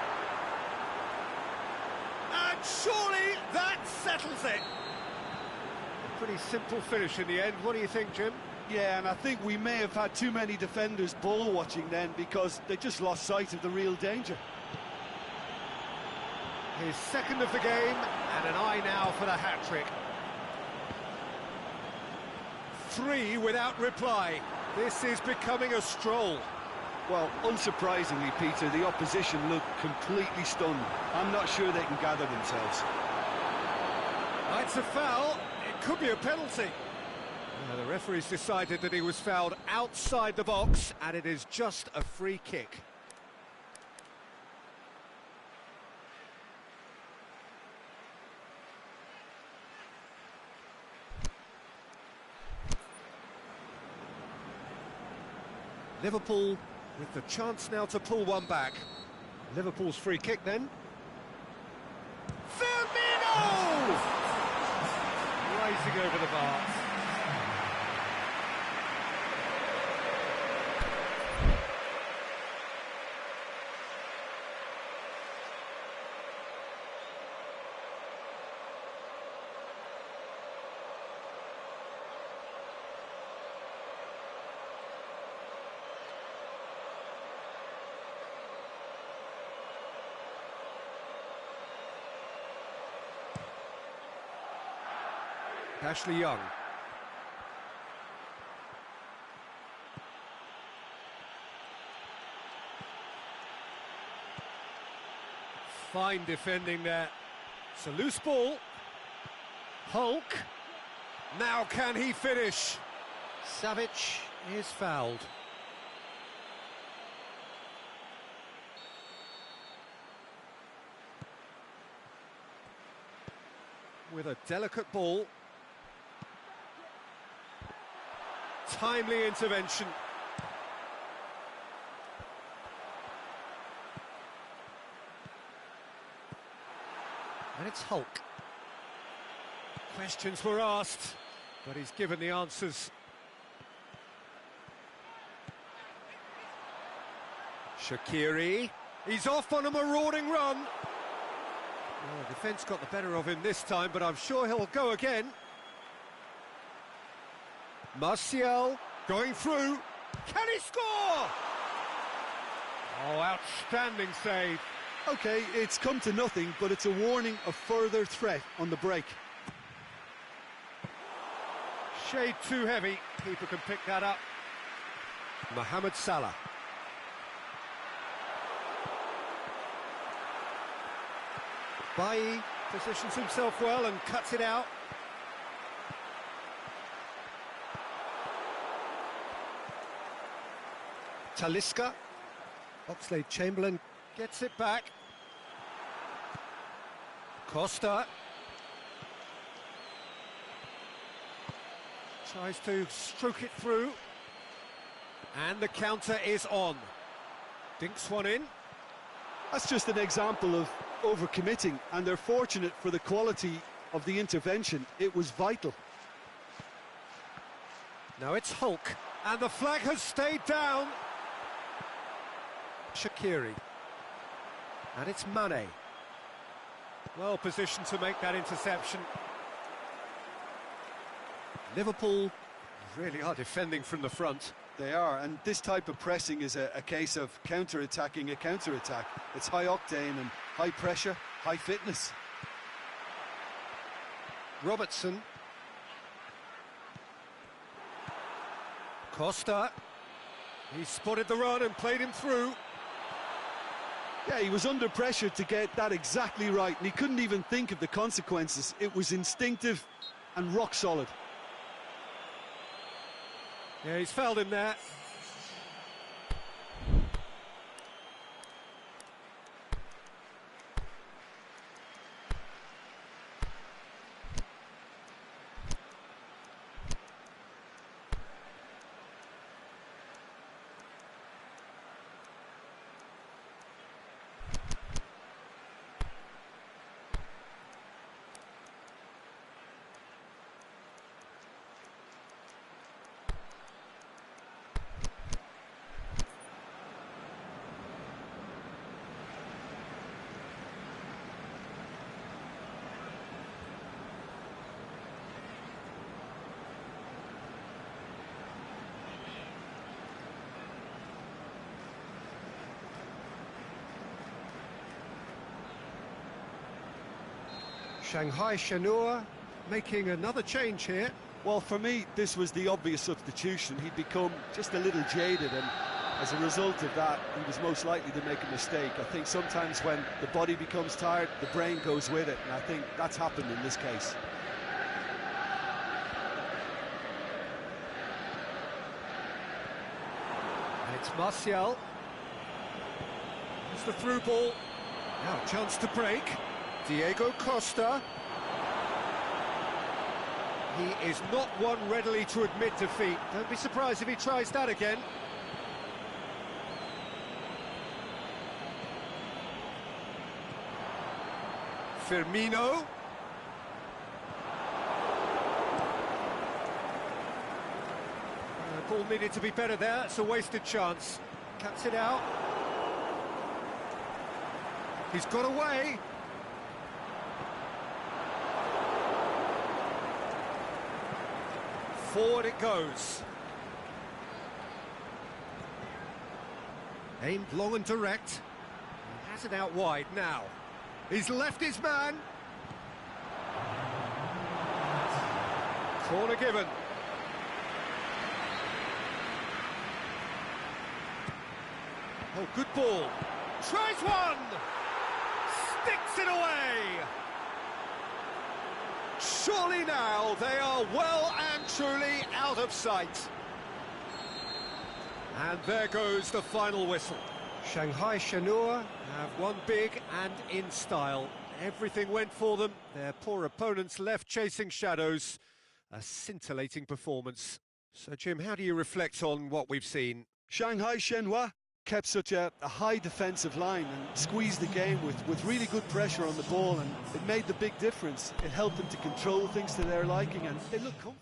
And surely that settles it. A pretty simple finish in the end. What do you think, Jim? Yeah, and I think we may have had too many defenders ball watching then because they just lost sight of the real danger. His second of the game, and an eye now for the hat-trick. 3 without reply. This is becoming a stroll. Well, unsurprisingly, Peter, the opposition look completely stunned. I'm not sure they can gather themselves. It's a foul. It could be a penalty. The referee's decided that he was fouled outside the box, and it is just a free kick. Liverpool with the chance now to pull one back. Liverpool's free kick then. Firmino! Rising over the bar. Ashley Young. Fine defending there. It's a loose ball. Hulk. Now can he finish? Savic is fouled. With a delicate ball. Timely intervention. And it's Hulk. Questions were asked, but he's given the answers. Shaqiri. He's off on a marauding run. Well, the defence got the better of him this time, but I'm sure he'll go again. Martial going through. Can he score? Oh, outstanding save. OK, it's come to nothing, but it's a warning of further threat on the break. Shade too heavy. Keeper can pick that up. Mohamed Salah. Bailly positions himself well and cuts it out. Talisca. Oxlade-Chamberlain gets it back. Costa. Tries to stroke it through. And the counter is on. Dinks one in. That's just an example of overcommitting, and they're fortunate for the quality of the intervention. It was vital. Now it's Hulk, and the flag has stayed down. Shaqiri. And it's Mane. Well positioned to make that interception. Liverpool really are defending from the front. They are, and this type of pressing is a case of counter-attacking a counter-attack. It's high octane and high pressure, high fitness. Robertson. Costa. He spotted the run and played him through. Yeah, he was under pressure to get that exactly right, and he couldn't even think of the consequences. It was instinctive and rock solid. Yeah, he's fouled him there. Shanghai Shenhua making another change here. Well, for me, this was the obvious substitution. He'd become just a little jaded, and as a result of that, he was most likely to make a mistake. I think sometimes when the body becomes tired, the brain goes with it, and I think that's happened in this case. And it's Martial. It's the through ball. Now a chance to break. Diego Costa. He is not one readily to admit defeat. Don't be surprised if he tries that again. Firmino. The ball needed to be better there. It's a wasted chance. Cuts it out. He's got away. Forward it goes. Aimed long and direct. He has it out wide now. He's left his man. Corner given. Oh, good ball. Tries one! Sticks it away! Surely now they are well and truly out of sight. And there goes the final whistle. Shanghai Shenhua have won big and in style. Everything went for them. Their poor opponents left chasing shadows. A scintillating performance. So, Jim, how do you reflect on what we've seen? Shanghai Shenhua kept such a high defensive line and squeezed the game with really good pressure on the ball, and it made the big difference. It helped them to control things to their liking, and they looked comfortable.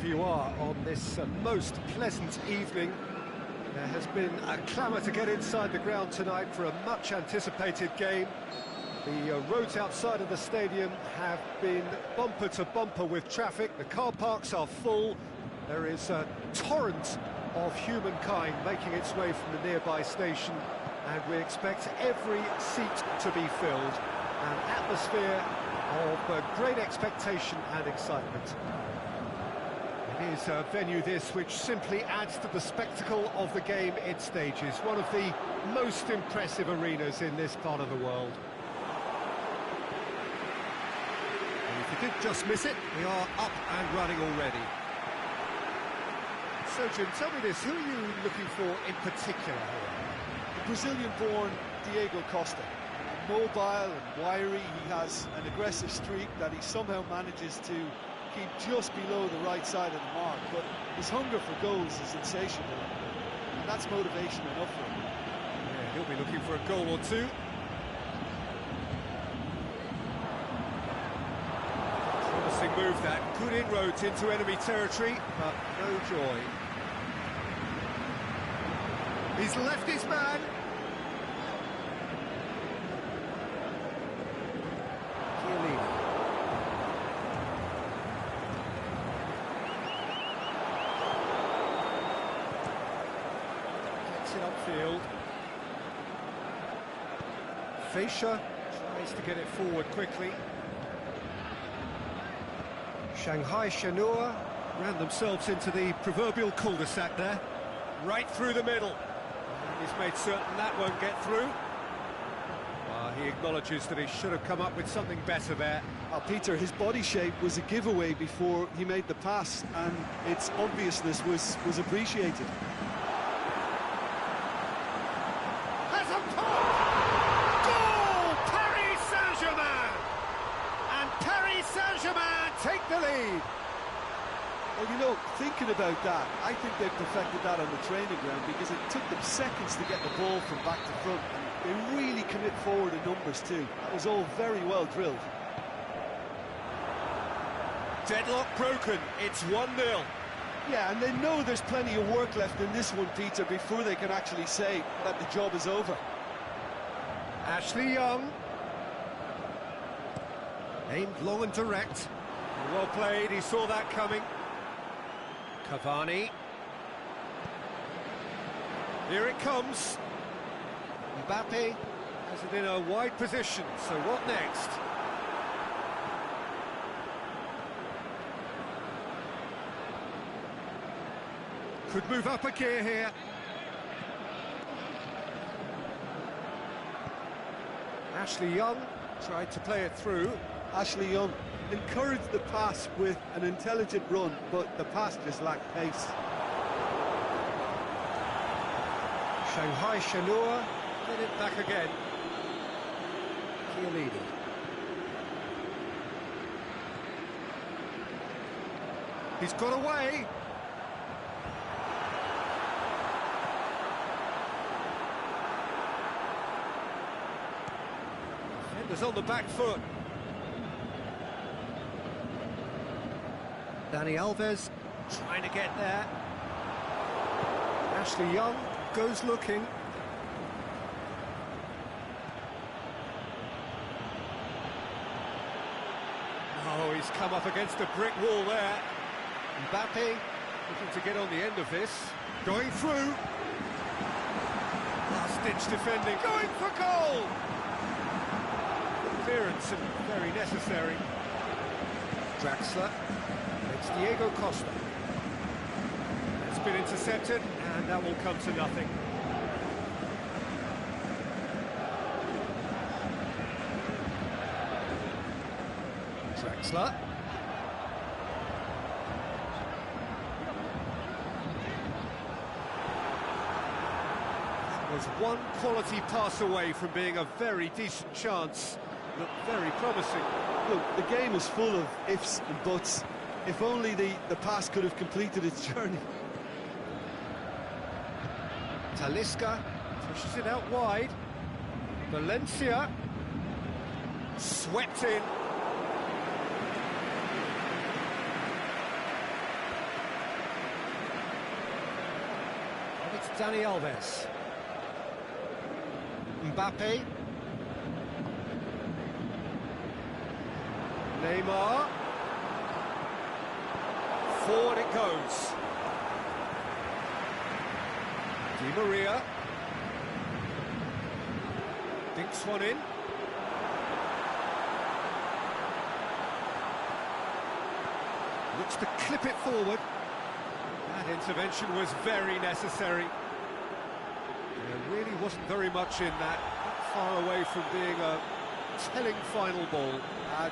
wherever you are on this most pleasant evening. There has been a clamour to get inside the ground tonight for a much-anticipated game. The roads outside of the stadium have been bumper to bumper with traffic. The car parks are full. There is a torrent of humankind making its way from the nearby station, and we expect every seat to be filled. An atmosphere of great expectation and excitement. It is a venue this which simply adds to the spectacle of the game it stages. One of the most impressive arenas in this part of the world. And if you did just miss it, we are up and running already. So Jim, tell me this, who are you looking for in particular here? The Brazilian-born Diego Costa. Mobile and wiry, he has an aggressive streak that he somehow manages to keep just below the right side of the mark, but his hunger for goals is insatiable, and that's motivation enough for him. Yeah, he'll be looking for a goal or two. Promising move that, good inroads into enemy territory, but no joy. He's left his man. Upfield. Fischer tries to get it forward quickly. Shanghai Shenhua ran themselves into the proverbial cul-de-sac there, right through the middle. And he's made certain that won't get through. He acknowledges that he should have come up with something better there. Peter, his body shape was a giveaway before he made the pass, and its obviousness was appreciated. Saint-Germain take the lead. Well, you know, thinking about that, I think they perfected that on the training ground because it took them seconds to get the ball from back to front, and they really commit forward in numbers too. That was all very well drilled. Deadlock broken, it's 1-0. Yeah, and they know there's plenty of work left in this one, Peter, before they can actually say that the job is over. Ashley Young. Aimed long and direct. Well played, he saw that coming. Cavani. Here it comes. Mbappe has it in a wide position, so what next? Could move up a gear here. Ashley Young tried to play it through. Ashley Young encouraged the pass with an intelligent run, but the pass just lacked pace. Shanghai Shenhua get it back again. Chiellini. He's got away. Defenders on the back foot. Dani Alves trying to get there. Ashley Young goes looking. Oh, he's come up against a brick wall there. Mbappe looking to get on the end of this. Going through. Last-ditch defending. Going for goal! Clearance and very necessary. Draxler. It's Diego Costa. It's been intercepted, and that will come to nothing. Draxler. Was one quality pass away from being a very decent chance. Looked very promising. Look, the game is full of ifs and buts. If only the pass could have completed its journey. Talisca pushes it out wide. Valencia swept in. Dani Alves. Mbappe. Neymar. Forward it goes. Di Maria. Dinks one in. Looks to clip it forward. That intervention was very necessary. There really wasn't very much in that, not far away from being a telling final ball.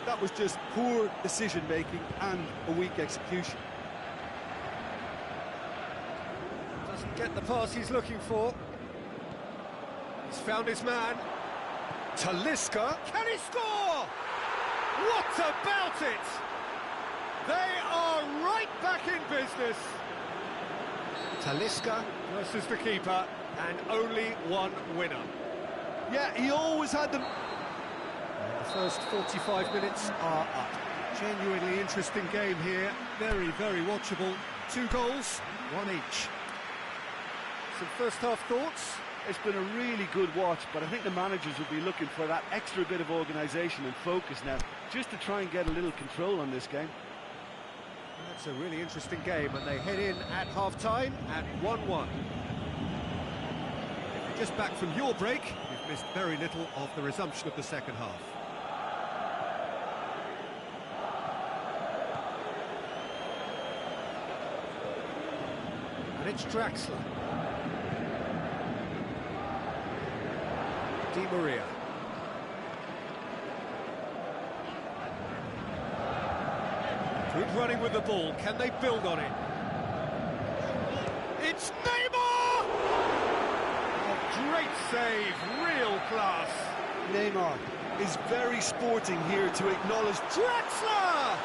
That was just poor decision-making and a weak execution. Doesn't get the pass he's looking for. He's found his man. Talisca. Can he score? What about it? They are right back in business. Talisca versus the keeper, and only one winner. Yeah, he always had them. The first 45 minutes are up. Genuinely interesting game here. Very, very watchable. 2 goals, 1 each. Some first half thoughts? It's been a really good watch, but I think the managers will be looking for that extra bit of organisation and focus now, just to try and get a little control on this game. That's a really interesting game, and they head in at half-time at 1-1. If you're just back from your break, you've missed very little of the resumption of the second half. And it's Draxler. Di Maria. Good running with the ball. Can they build on it? It's Neymar! Oh, great save, real class. Neymar is very sporting here to acknowledge Draxler!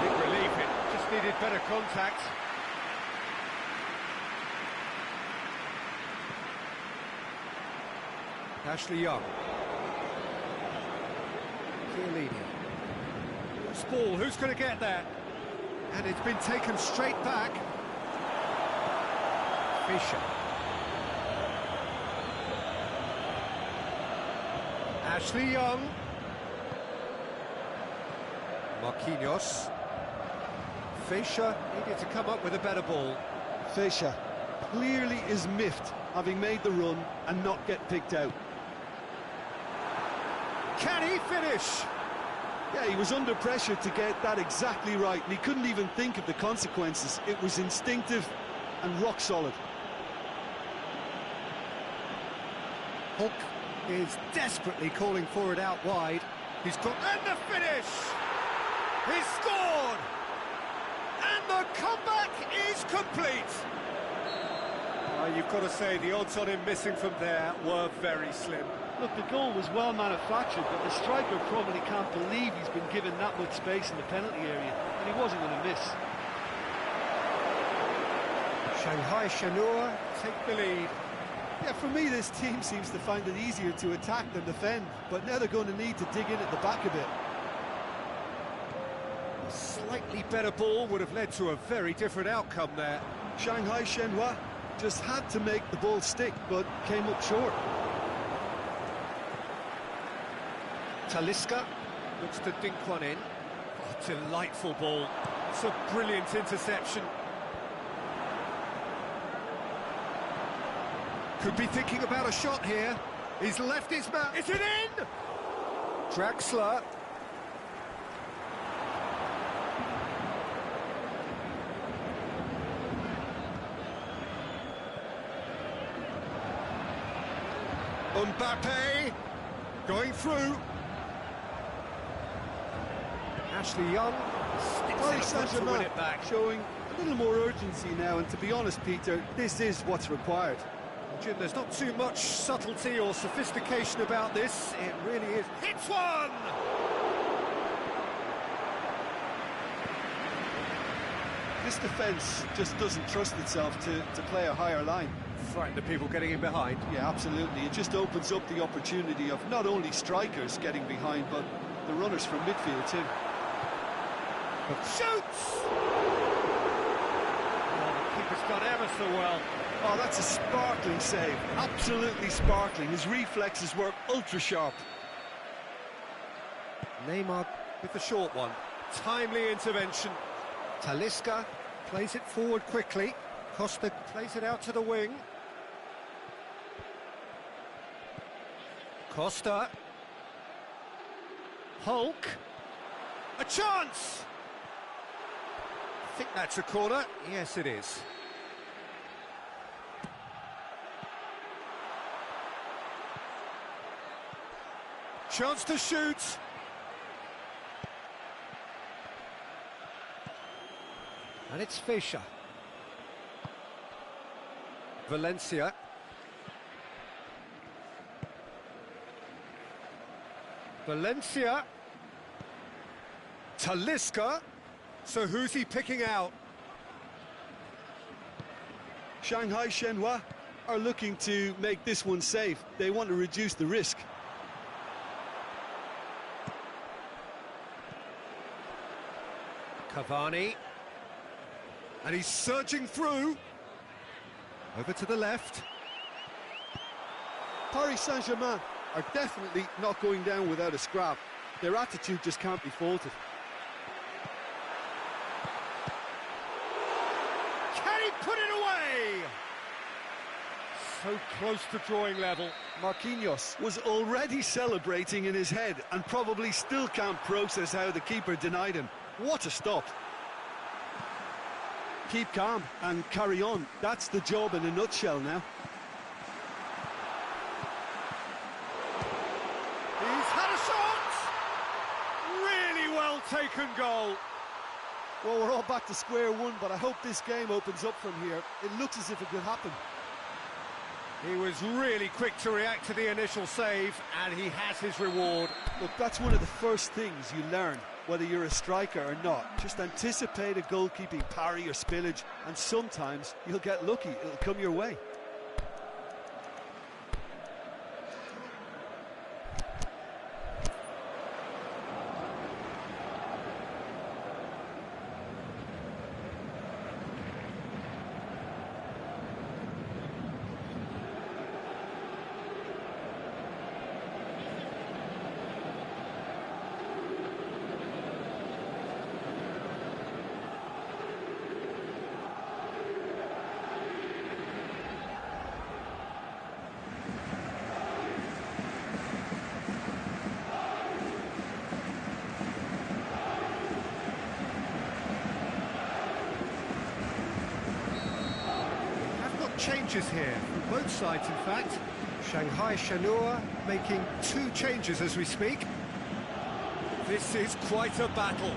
Big relief, it just needed better contact. Ashley Young. Chiellini. Loose ball, who's going to get there? And it's been taken straight back. Fischer. Ashley Young. Marquinhos. Fischer needed to come up with a better ball. Fischer clearly is miffed, having made the run and not get picked out. Can he finish? Yeah, he was under pressure to get that exactly right, and he couldn't even think of the consequences. It was instinctive and rock solid. Hulk is desperately calling for it out wide. He's got... And the finish! He's scored! And the comeback is complete! You've got to say, the odds on him missing from there were very slim. Look, the goal was well manufactured, but the striker probably can't believe he's been given that much space in the penalty area, and he wasn't going to miss. Shanghai Shenhua take the lead. Yeah, for me, this team seems to find it easier to attack than defend, but now they're going to need to dig in at the back a bit. A slightly better ball would have led to a very different outcome there. Shanghai Shenhua just had to make the ball stick, but came up short. Talisca looks to dink one in. Oh, delightful ball. It's a brilliant interception. Could be thinking about a shot here. He's left his man. Is it in? Draxler. Mbappe going through. Ashley Young sticks in to win it back. Showing a little more urgency now, and to be honest, Peter, this is what's required. Jim, there's not too much subtlety or sophistication about this. It really is. Hits one! This defence just doesn't trust itself to play a higher line. Frighten the people getting in behind. Yeah, absolutely. It just opens up the opportunity of not only strikers getting behind, but the runners from midfield too. Shoots! Oh, the keeper's done ever so well. Oh, that's a sparkling save. Absolutely sparkling. His reflexes were ultra-sharp. Neymar with the short one. Timely intervention. Talisca plays it forward quickly. Costa plays it out to the wing. Costa. Hulk. A chance! I think that's a corner. Yes, it is. Chance to shoot. And it's Fischer. Valencia. Valencia. Talisca. So who's he picking out? Shanghai Shenhua are looking to make this one safe. They want to reduce the risk. Cavani. And he's surging through. Over to the left. Paris Saint-Germain are definitely not going down without a scrap. Their attitude just can't be faulted. Can he put it away? So close to drawing level. Marquinhos was already celebrating in his head and probably still can't process how the keeper denied him. What a stop. Keep calm and carry on. That's the job in a nutshell now. He's had a shot! Really well taken goal. Well, we're all back to square one, but I hope this game opens up from here. It looks as if it could happen. He was really quick to react to the initial save, and he has his reward. Look, that's one of the first things you learn, whether you're a striker or not. Just anticipate a goalkeeping parry or spillage, and sometimes you'll get lucky. It'll come your way. Changes here from both sides, in fact. Shanghai Shenhua making 2 changes as we speak. This is quite a battle.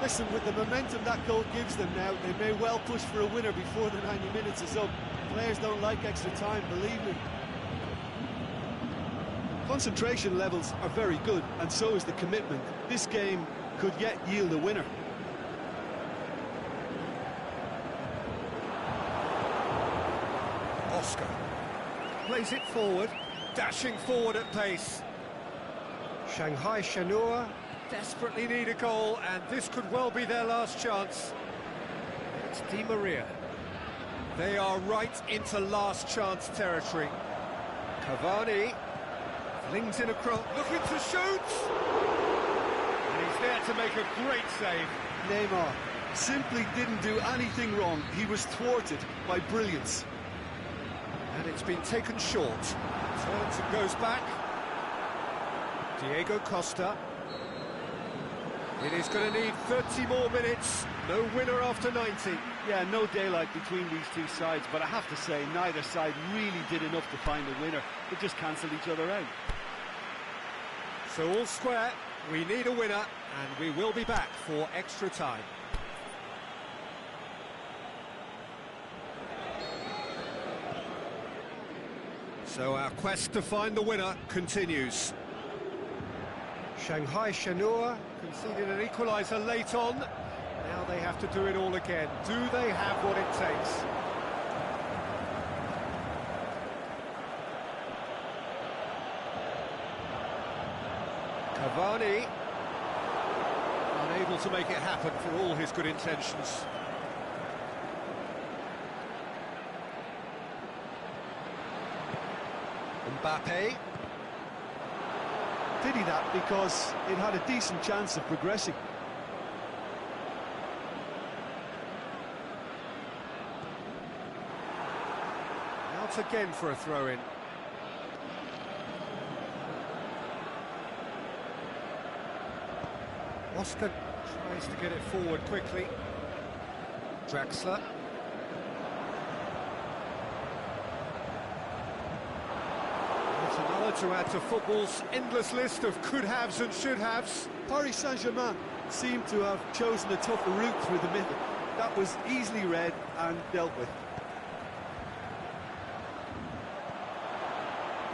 Listen, with the momentum that goal gives them now, they may well push for a winner before the 90 minutes is up. Players don't like extra time, believe me. Concentration levels are very good, and so is the commitment. This game could yet yield a winner. Oscar plays it forward, dashing forward at pace. Shanghai Shenhua desperately need a goal, and this could well be their last chance. It's Di Maria. They are right into last chance territory. Cavani flings in a cross, looking to shoot! And he's there to make a great save. Neymar simply didn't do anything wrong. He was thwarted by brilliance. And it's been taken short. Turns and goes back. Diego Costa. It is going to need 30 more minutes. No winner after 90. Yeah, no daylight between these two sides, but I have to say, neither side really did enough to find a winner. They just cancelled each other out. So all square, we need a winner, and we will be back for extra time. So our quest to find the winner continues. Shanghai Shenhua conceded an equaliser late on. Now they have to do it all again. Do they have what it takes? Cavani unable to make it happen for all his good intentions. Mbappe. Pity that, because it had a decent chance of progressing. Out again for a throw-in. Oscar tries to get it forward quickly. Draxler. That's another to add to football's endless list of could-haves and should-haves. Paris Saint-Germain seemed to have chosen a tougher route through the middle. That was easily read and dealt with.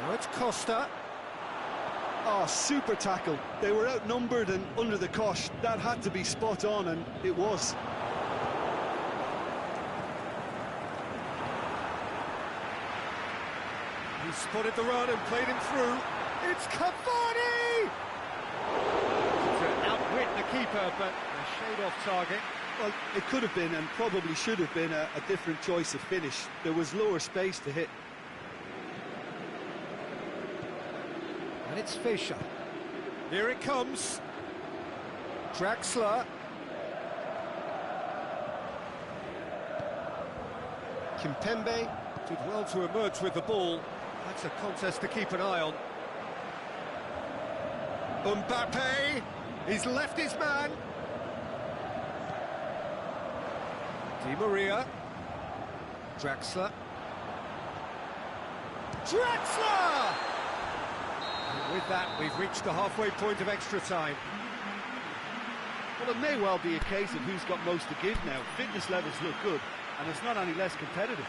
Now it's Costa. Oh, super tackle. They were outnumbered and under the cosh. That had to be spot on, and it was. He spotted the run and played him through. It's Cavani! To outwit the keeper, but a shade off target. Well, it could have been, and probably should have been, a different choice of finish. There was lower space to hit. And it's Fischer. Here it comes. Draxler. Kimpembe did well to emerge with the ball. That's a contest to keep an eye on. Mbappe, he's left his man. Di Maria. Draxler. Draxler! And with that, we've reached the halfway point of extra time. Well, it may well be a case of who's got most to give now. Fitness levels look good, and it's not any less competitive.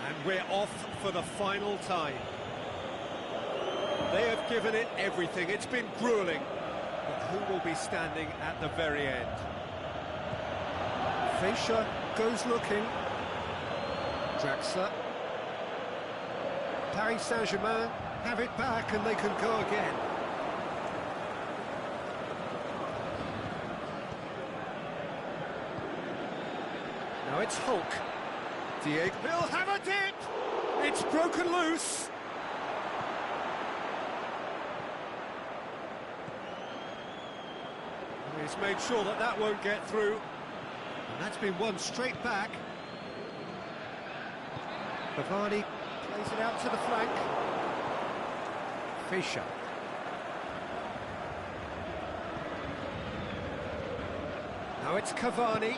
And we're off for the final time. They have given it everything. It's been grueling. But who will be standing at the very end? Fischer goes looking. Draxler. Paris Saint-Germain have it back and they can go again. Now it's Hulk. Diego will have a dip! It's broken loose! He's made sure that that won't get through. And that's been won straight back. Cavani plays it out to the flank. Fischer. Now it's Cavani.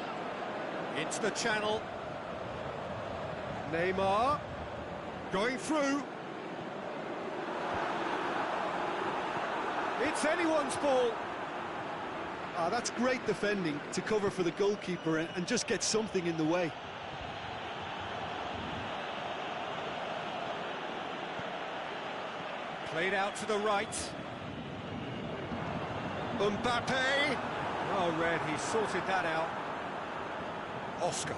Into the channel. Neymar. Going through. It's anyone's ball. That's great defending to cover for the goalkeeper and just get something in the way. Played out to the right. Mbappe. Oh, Red, he sorted that out. Oscar.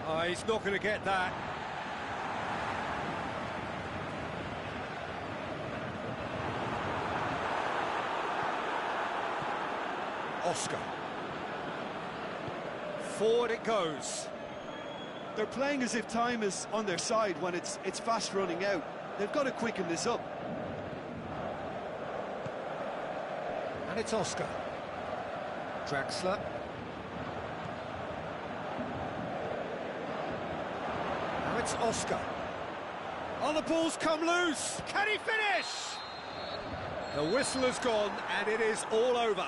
Oh, he's not going to get that. Oscar. Forward it goes. They're playing as if time is on their side when it's fast running out. They've got to quicken this up. And it's Oscar. Draxler. Now it's Oscar. Oh, the ball's come loose. Can he finish? The whistle has gone and it is all over.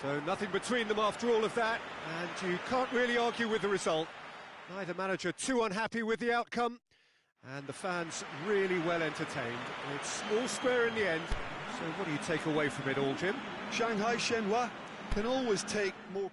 So nothing between them after all of that, and you can't really argue with the result. Neither manager too unhappy with the outcome, and the fans really well entertained. It's all square in the end, so what do you take away from it all, Jim? Shanghai Shenhua can always take more...